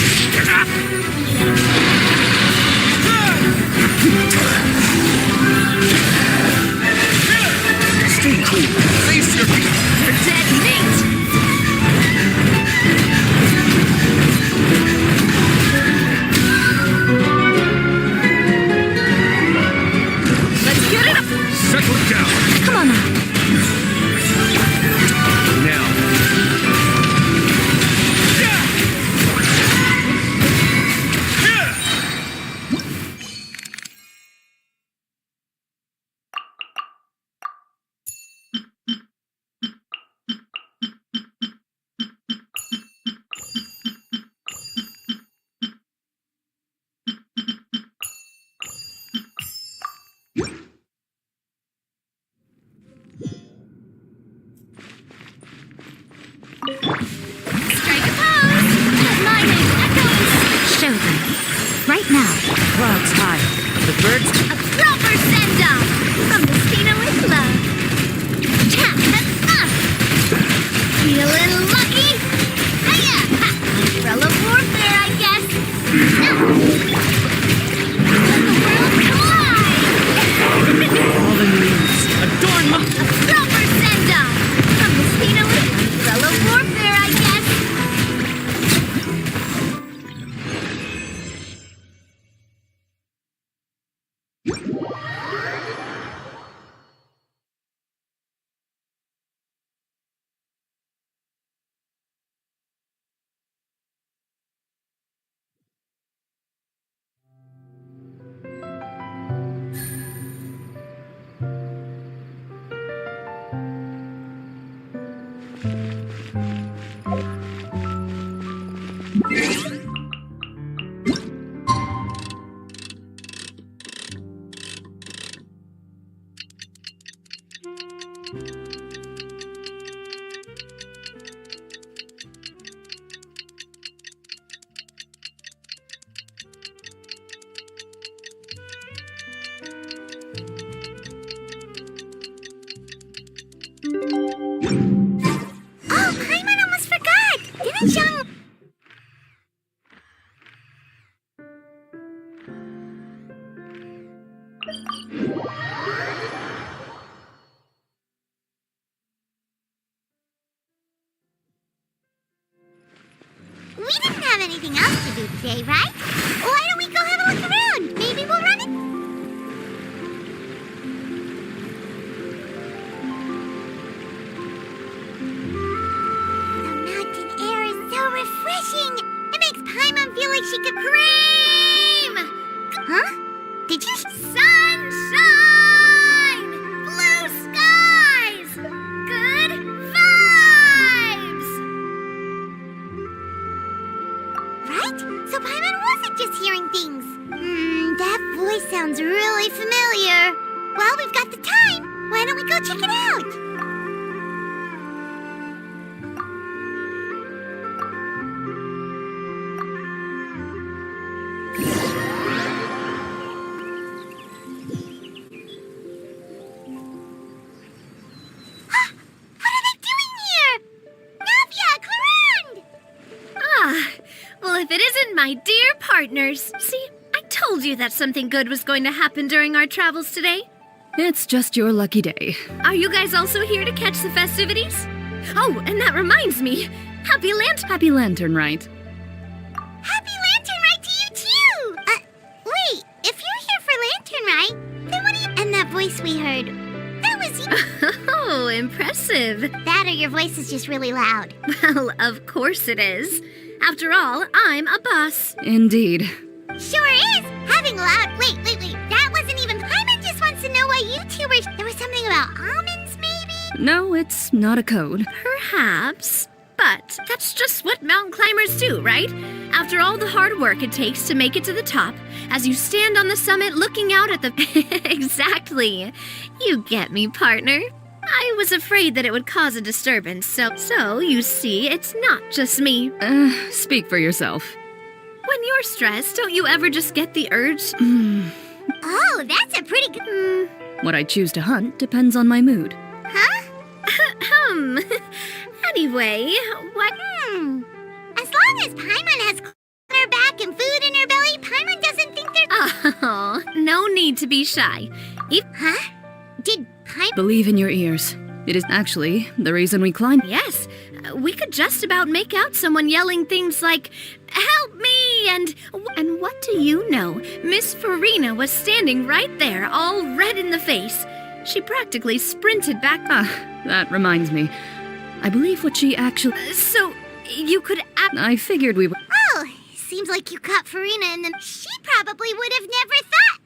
Stay cool. Face your feet. You're dead meat! Let's get it up! Settle down. Come on now. Now. birds. A proper send-off from the Stina with love. Feeling lucky? Hiya! Ha! Umbrella warfare, I guess. Now, let the world collide! All the news. Adorn my... A proper send-off from the Stina with umbrella warfare, I guess. Oh, Paimon almost forgot! Didn't Young... We didn't have anything else to do today, right? Why don't we go have a look around? Maybe we'll run it. The mountain air is so refreshing. It makes Paimon feel like she could scream. Huh? Did you... Sunshine! Blue skies! Good vibes! Right? So Paimon wasn't just hearing things. That voice sounds really familiar. Well, we've got the time. Why don't we go check it out? What are they doing here? Navia, Clarande! Ah, well, if it isn't my dear partners. See, I told you that something good was going to happen during our travels today. It's just your lucky day. Are you guys also here to catch the festivities? Oh, and that reminds me. Happy Lantern, right? Happy Lantern Rite to you, too! Wait, if you're here for Lantern Rite, then what do you... And that voice we heard, that was you. Oh, impressive. That or your voice is just really loud. Well, of course it is. After all, I'm a boss. Indeed. Sure is! Having loud... Wait. That wasn't even... Paimon just wants to know why you two were... There was something about almonds, maybe? No, it's not a code. Perhaps. But that's just what mountain climbers do, right? After all the hard work it takes to make it to the top, as you stand on the summit looking out at the... Exactly. You get me, partner. I was afraid that it would cause a disturbance, so you see, it's not just me. Speak for yourself. When you're stressed, don't you ever just get the urge? Oh, that's a pretty good... What I choose to hunt depends on my mood. Huh? Anyway, what... As long as Paimon has clothes on her back and food in her belly, Paimon doesn't think they're... Oh, no need to be shy. Huh? Did Paimon... Believe in your ears. It is actually the reason we climb. Yes, we could just about make out someone yelling things like, "Help me!" and what do you know? Miss Farina was standing right there, all red in the face. She practically sprinted back. That reminds me. I believe what she actually... So, you could... I figured we were... Oh, seems like you caught Farina in the... She probably would have never thought...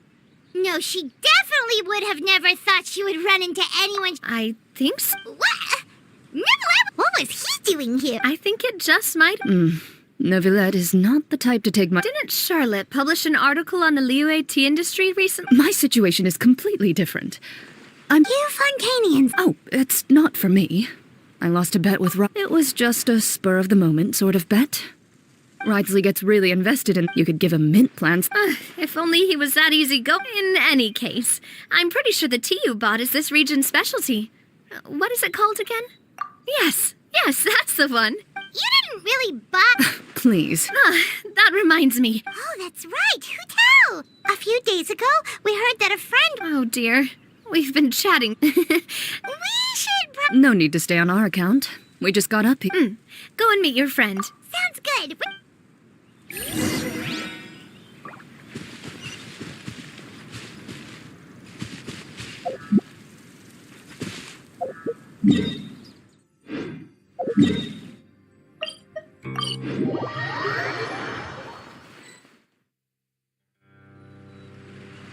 No, she definitely would have never thought she would run into anyone... I think so. What? What was he doing here? I think it just might... Neuvillette is not the type to take my... Didn't Charlotte publish an article on the Liyue tea industry recently? My situation is completely different. You Fontanians... Oh, it's not for me. I lost a bet with It was just a spur-of-the-moment sort of bet. Wrightsley gets really invested in you could give him mint plants. If only he was that easygoing. In any case, I'm pretty sure the tea you bought is this region's specialty. What is it called again? Yes, that's the one. You didn't really buy... Please. That reminds me. Oh, that's right. Who tell? A few days ago, we heard that a friend... Oh, dear. We've been chatting. We should... No need to stay on our account. We just got up here. Go and meet your friend. Sounds good.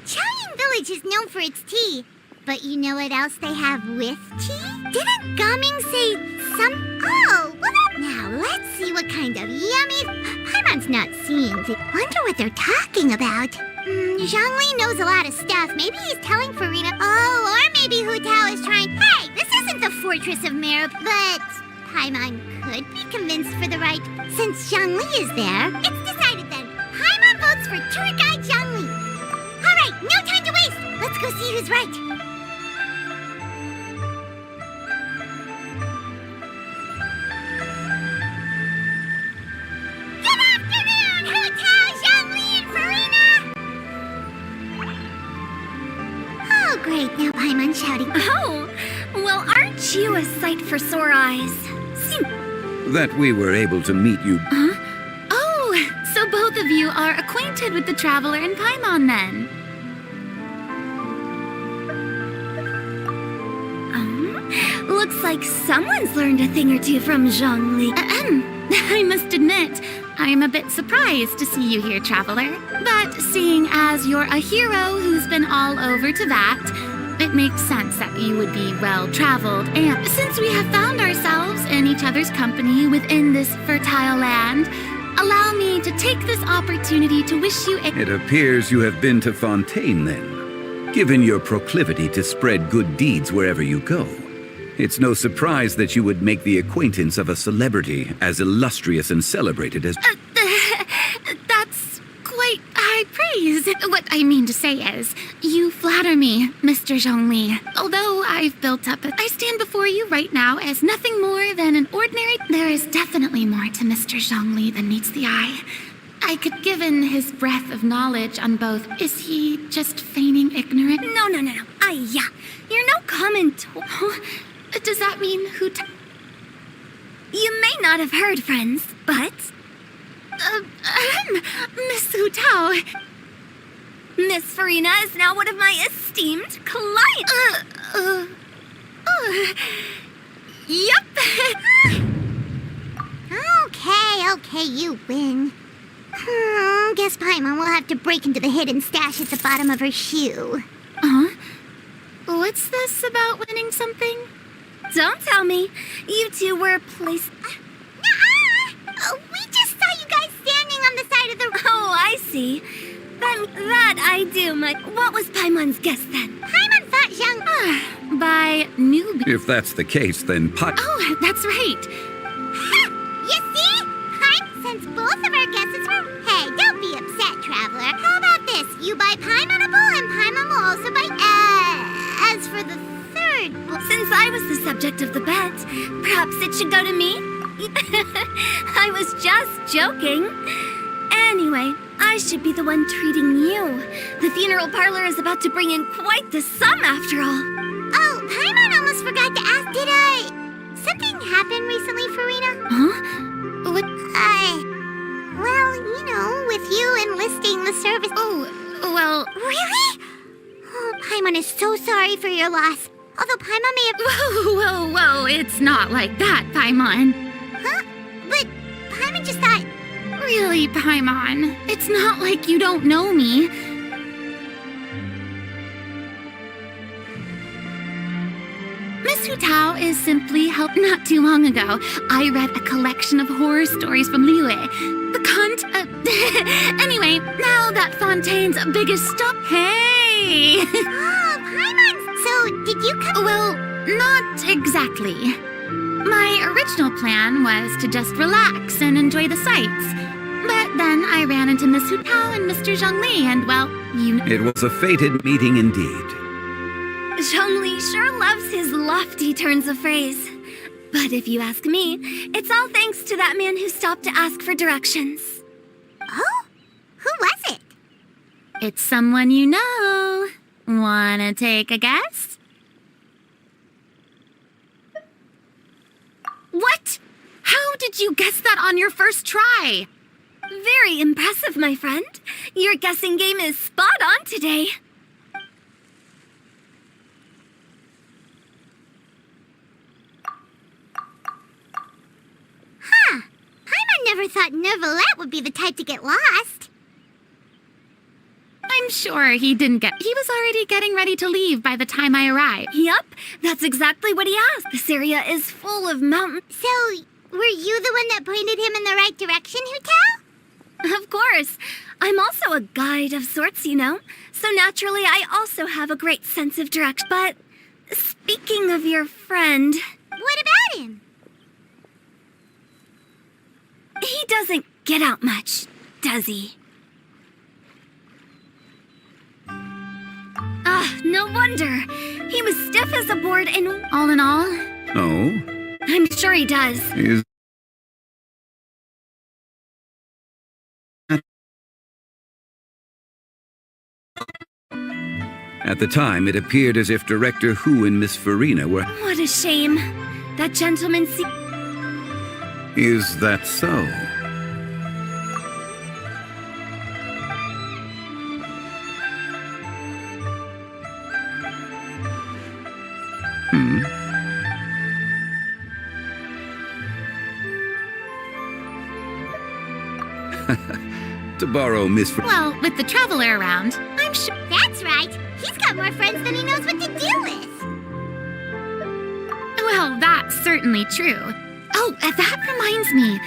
Chaoying Village is known for its tea, but you know what else they have with tea? Didn't Gaming say some... Oh, well now let's see what kind of yummy... Paimon's not seeing. Wonder what they're talking about. Zhongli knows a lot of stuff. Maybe he's telling Farina. Oh, or maybe Hu Tao is trying... Hey, this isn't the Fortress of Merib, but... Paimon could be convinced for the right. Since Zhongli is there, it's decided then. Paimon votes for tour guide Zhongli. All right, no time to waste. Let's go see who's right. Good afternoon, Hu Tao, Zhongli, and Farina. Oh, great. Now Paimon's shouting. Oh, well, aren't you a sight for sore eyes? That we were able to meet you. Oh, so both of you are acquainted with the Traveler and Paimon, then? Looks like someone's learned a thing or two from Zhongli. I must admit, I'm a bit surprised to see you here, Traveler. But seeing as you're a hero who's been all over to that, it makes sense that you would be well-traveled, and since we have found ourselves in each other's company within this fertile land, allow me to take this opportunity to wish you a... It appears you have been to Fontaine, then. Given your proclivity to spread good deeds wherever you go, it's no surprise that you would make the acquaintance of a celebrity as illustrious and celebrated as... That's quite high praise. What I mean to say is, you flatter me, Mr. Zhongli. Although I've built up I stand before you right now as nothing more than an ordinary... There is definitely more to Mr. Zhongli than meets the eye. I could give in his breadth of knowledge on both. Is he just feigning ignorant? No. Yeah. You're no common Does that mean You may not have heard, friends, but... Miss Hu Tao. Miss Farina is now one of my esteemed clients. Yep. Okay, you win. Guess Paimon will have to break into the hidden stash at the bottom of her shoe. What's this about winning something? Don't tell me. You two were placed... We just saw you guys standing on the side of the... Oh, I see. That I do, What was Paimon's guess then? Paimon thought Zhang... By newbie. If that's the case, then Oh, that's right. You see? Since both of our guesses were... Hey, don't be upset, Traveler. How about this? You buy Paimon a bowl, and Paimon will also buy... As for the third bowl... Since I was the subject of the bet, perhaps it should go to me? I was just joking. Anyway, I should be the one treating you. The funeral parlor is about to bring in quite the sum, after all. Oh, Paimon almost forgot to ask, did something happen recently, Farina? Huh? What? Well, you know, with you enlisting the service... Oh, well... Really? Oh, Paimon is so sorry for your loss. Although Paimon may have... Whoa, it's not like that, Paimon. Huh? But Paimon just thought... Really, Paimon, it's not like you don't know me. Miss Hu Tao is simply not too long ago, I read a collection of horror stories from Liyue. The cunt... Anyway, now that Fontaine's biggest stop... Hey! Oh, Paimon! So, did you come... Well, not exactly. My original plan was to just relax and enjoy the sights. But then I ran into Miss Hu Tao and Mr. Zhongli, and well, you... It was a fated meeting indeed. Zhongli sure loves his lofty turns of phrase. But if you ask me, it's all thanks to that man who stopped to ask for directions. Oh? Who was it? It's someone you know. Wanna take a guess? What? How did you guess that on your first try? Very impressive, my friend. Your guessing game is spot on today. Huh. Paimon never thought Neuvillette would be the type to get lost. I'm sure he didn't get... He was already getting ready to leave by the time I arrived. Yup, that's exactly what he asked. This area is full of mountains. So, were you the one that pointed him in the right direction, Hu Tao? Of course. I'm also a guide of sorts, you know. So naturally, I also have a great sense of direction. But speaking of your friend... What about him? He doesn't get out much, does he? Ah, no wonder. He was stiff as a board and... All in all... Oh? I'm sure he does. Is... At the time, it appeared as if Director Hu and Miss Farina were... What a shame. That gentleman Is that so? To borrow Miss... Well, with the Traveler around, I'm sure... That's right. He's got more friends than he knows what to do with. Well, that's certainly true. Oh, that reminds me.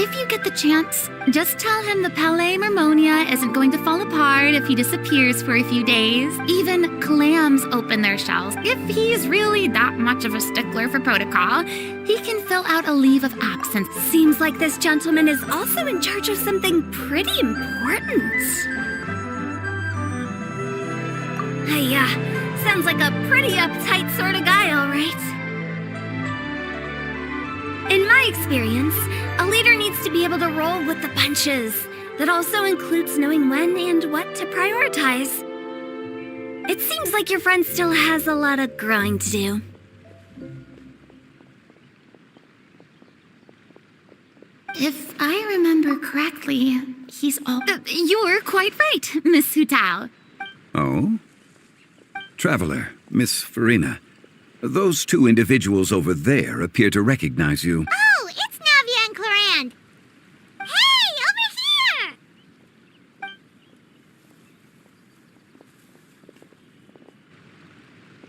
If you get the chance, just tell him the Palais Mermonia isn't going to fall apart if he disappears for a few days. Even clams open their shells. If he's really that much of a stickler for protocol, he can fill out a leave of absence. Seems like this gentleman is also in charge of something pretty important. Sounds like a pretty uptight sort of guy, all right. In my experience, a leader needs to be able to roll with the punches. That also includes knowing when and what to prioritize. It seems like your friend still has a lot of growing to do. If I remember correctly, he's all... you're quite right, Miss Hu Tao. Oh? Traveler, Miss Farina. Those two individuals over there appear to recognize you. Oh, it's Navia and Clarand. Hey, over here!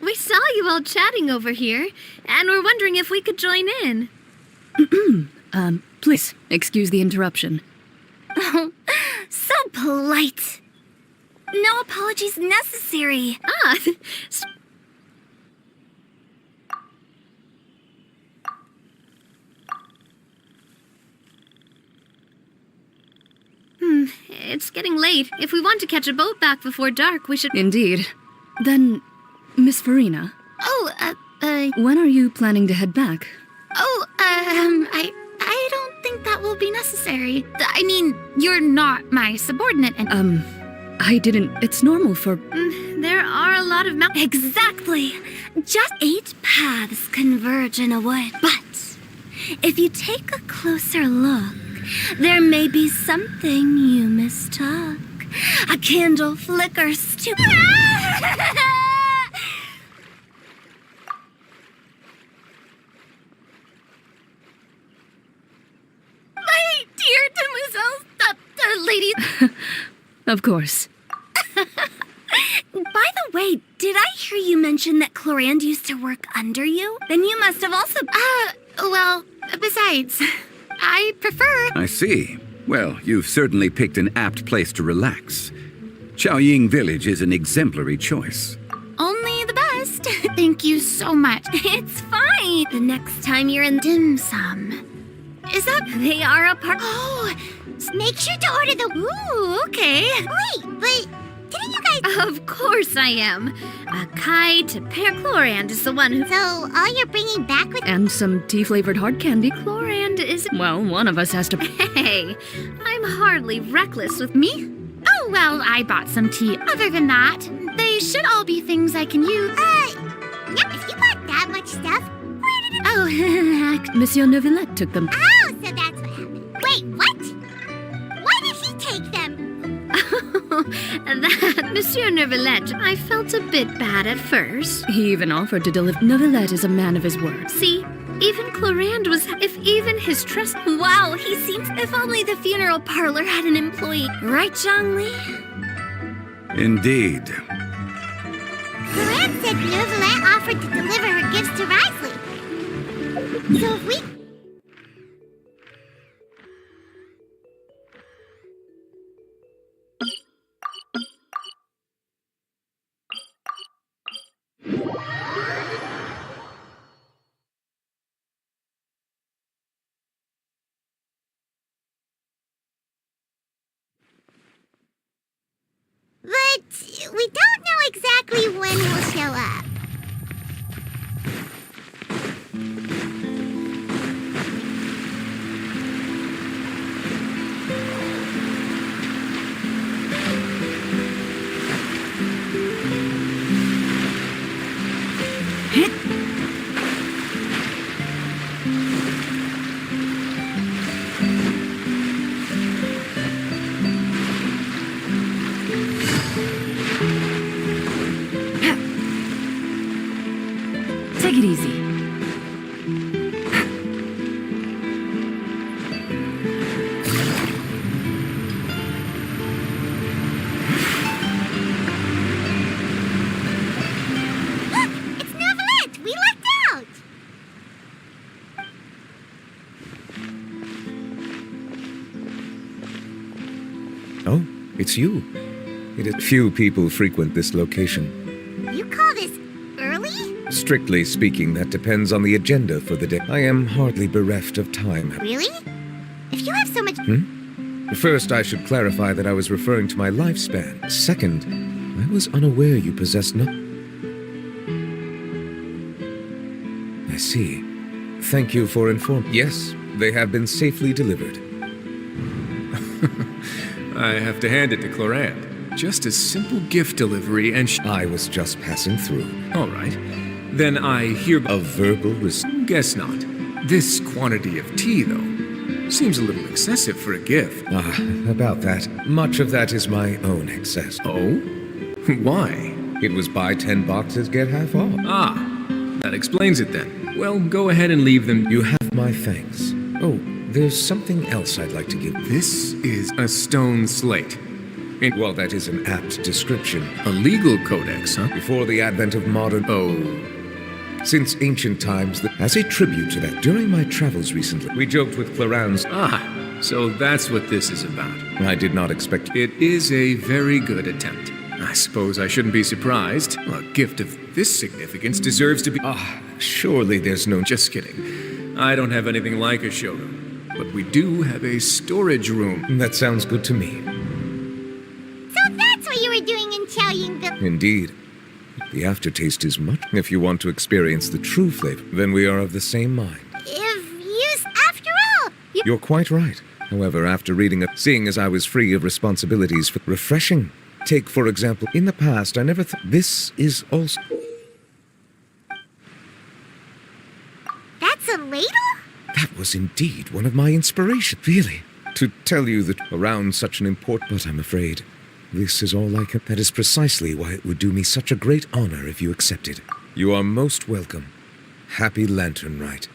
We saw you all chatting over here, and we're wondering if we could join in. Please, excuse the interruption. Oh, so polite. No apologies necessary. It's getting late. If we want to catch a boat back before dark, we should... Indeed. Then, Miss Farina. Oh, When are you planning to head back? Oh, I don't think that will be necessary. I mean, you're not my subordinate and... I didn't... It's normal for... There are a lot of mountains. Exactly. Just 8 paths converge in a wood. But if you take a closer look, there may be something you mistook. A candle flickers to... My dear demoiselle, lady... Of course. By the way, did I hear you mention that Clarand used to work under you? Then you must have also... well, besides, I prefer... I see. Well, you've certainly picked an apt place to relax. Chaoying Village is an exemplary choice. Only the best. Thank you so much. It's fine. The next time you're in dim sum. Is that... They are a part... Oh, Make sure to order the... ooh, okay. Wait, but didn't you guys... Of course I am. Kite, Pear Chlorand is the one who... So, all you're bringing back with... And some tea-flavored hard candy. Chlorand is... Well, one of us has to... Hey, I'm hardly reckless with me. Oh, well, I bought some tea. Other than that, they should all be things I can use. Yeah, if you bought that much stuff, where did it... Oh, Monsieur Neuvillette took them. Oh, so that's what happened. Wait, what? Why did he take them? that, Monsieur Neuvillette, I felt a bit bad at first. He even offered to deliver. Neuvillette is a man of his word. See, even Chlorand was... If even his trust... Wow, he seems... If only the funeral parlor had an employee. Right, Zhongli? Indeed. Chlorand said Neuvillette offered to deliver her gifts to Risley. So if we... But we don't know exactly when he'll show up. Take it easy. It's Neuvillette! We lucked out! Oh, it's you. Few people frequent this location. You call this early? Strictly speaking, that depends on the agenda for the day. I am hardly bereft of time. Really? If you have so much... First, I should clarify that I was referring to my lifespan. Second, I was unaware you possessed no... I see. Thank you for informing. Yes, they have been safely delivered. I have to hand it to Chlorand. Just a simple gift delivery and I was just passing through. All right. Then I hereby... A verbal Guess not. This quantity of tea, though, seems a little excessive for a gift. About that. Much of that is my own excess. Oh? Why? It was buy 10 boxes, get half off. Ah, that explains it then. Well, go ahead and leave them. You have my thanks. Oh, there's something else I'd like to give. This is a stone slate. Well, that is an apt description. A legal codex, huh? Before the advent of modern... Oh. Since ancient times, as a tribute to that, during my travels recently, we joked with Chlorand's... Ah, so that's what this is about. I did not expect... It is a very good attempt. I suppose I shouldn't be surprised. A gift of this significance deserves to be... surely there's no... Just kidding. I don't have anything like a showroom. But we do have a storage room. That sounds good to me. So that's what you were doing in Chaoyingville. Indeed. The aftertaste is much. If you want to experience the true flavor, then we are of the same mind. After all... You're quite right. However, after reading it, seeing as I was free of responsibilities for refreshing. Take, for example, in the past, I never thought... This is also... That's a ladle? That was indeed one of my inspirations, really. To tell you that around such an important... But I'm afraid... This is all I can... That is precisely why it would do me such a great honor if you accepted. You are most welcome. Happy Lantern Rite.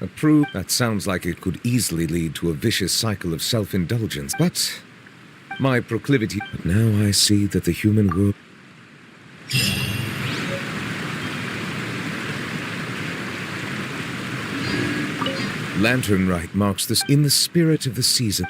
Approved. That sounds like it could easily lead to a vicious cycle of self-indulgence, but... My proclivity... But now I see that the human world... Lantern Rite marks this in the spirit of the season.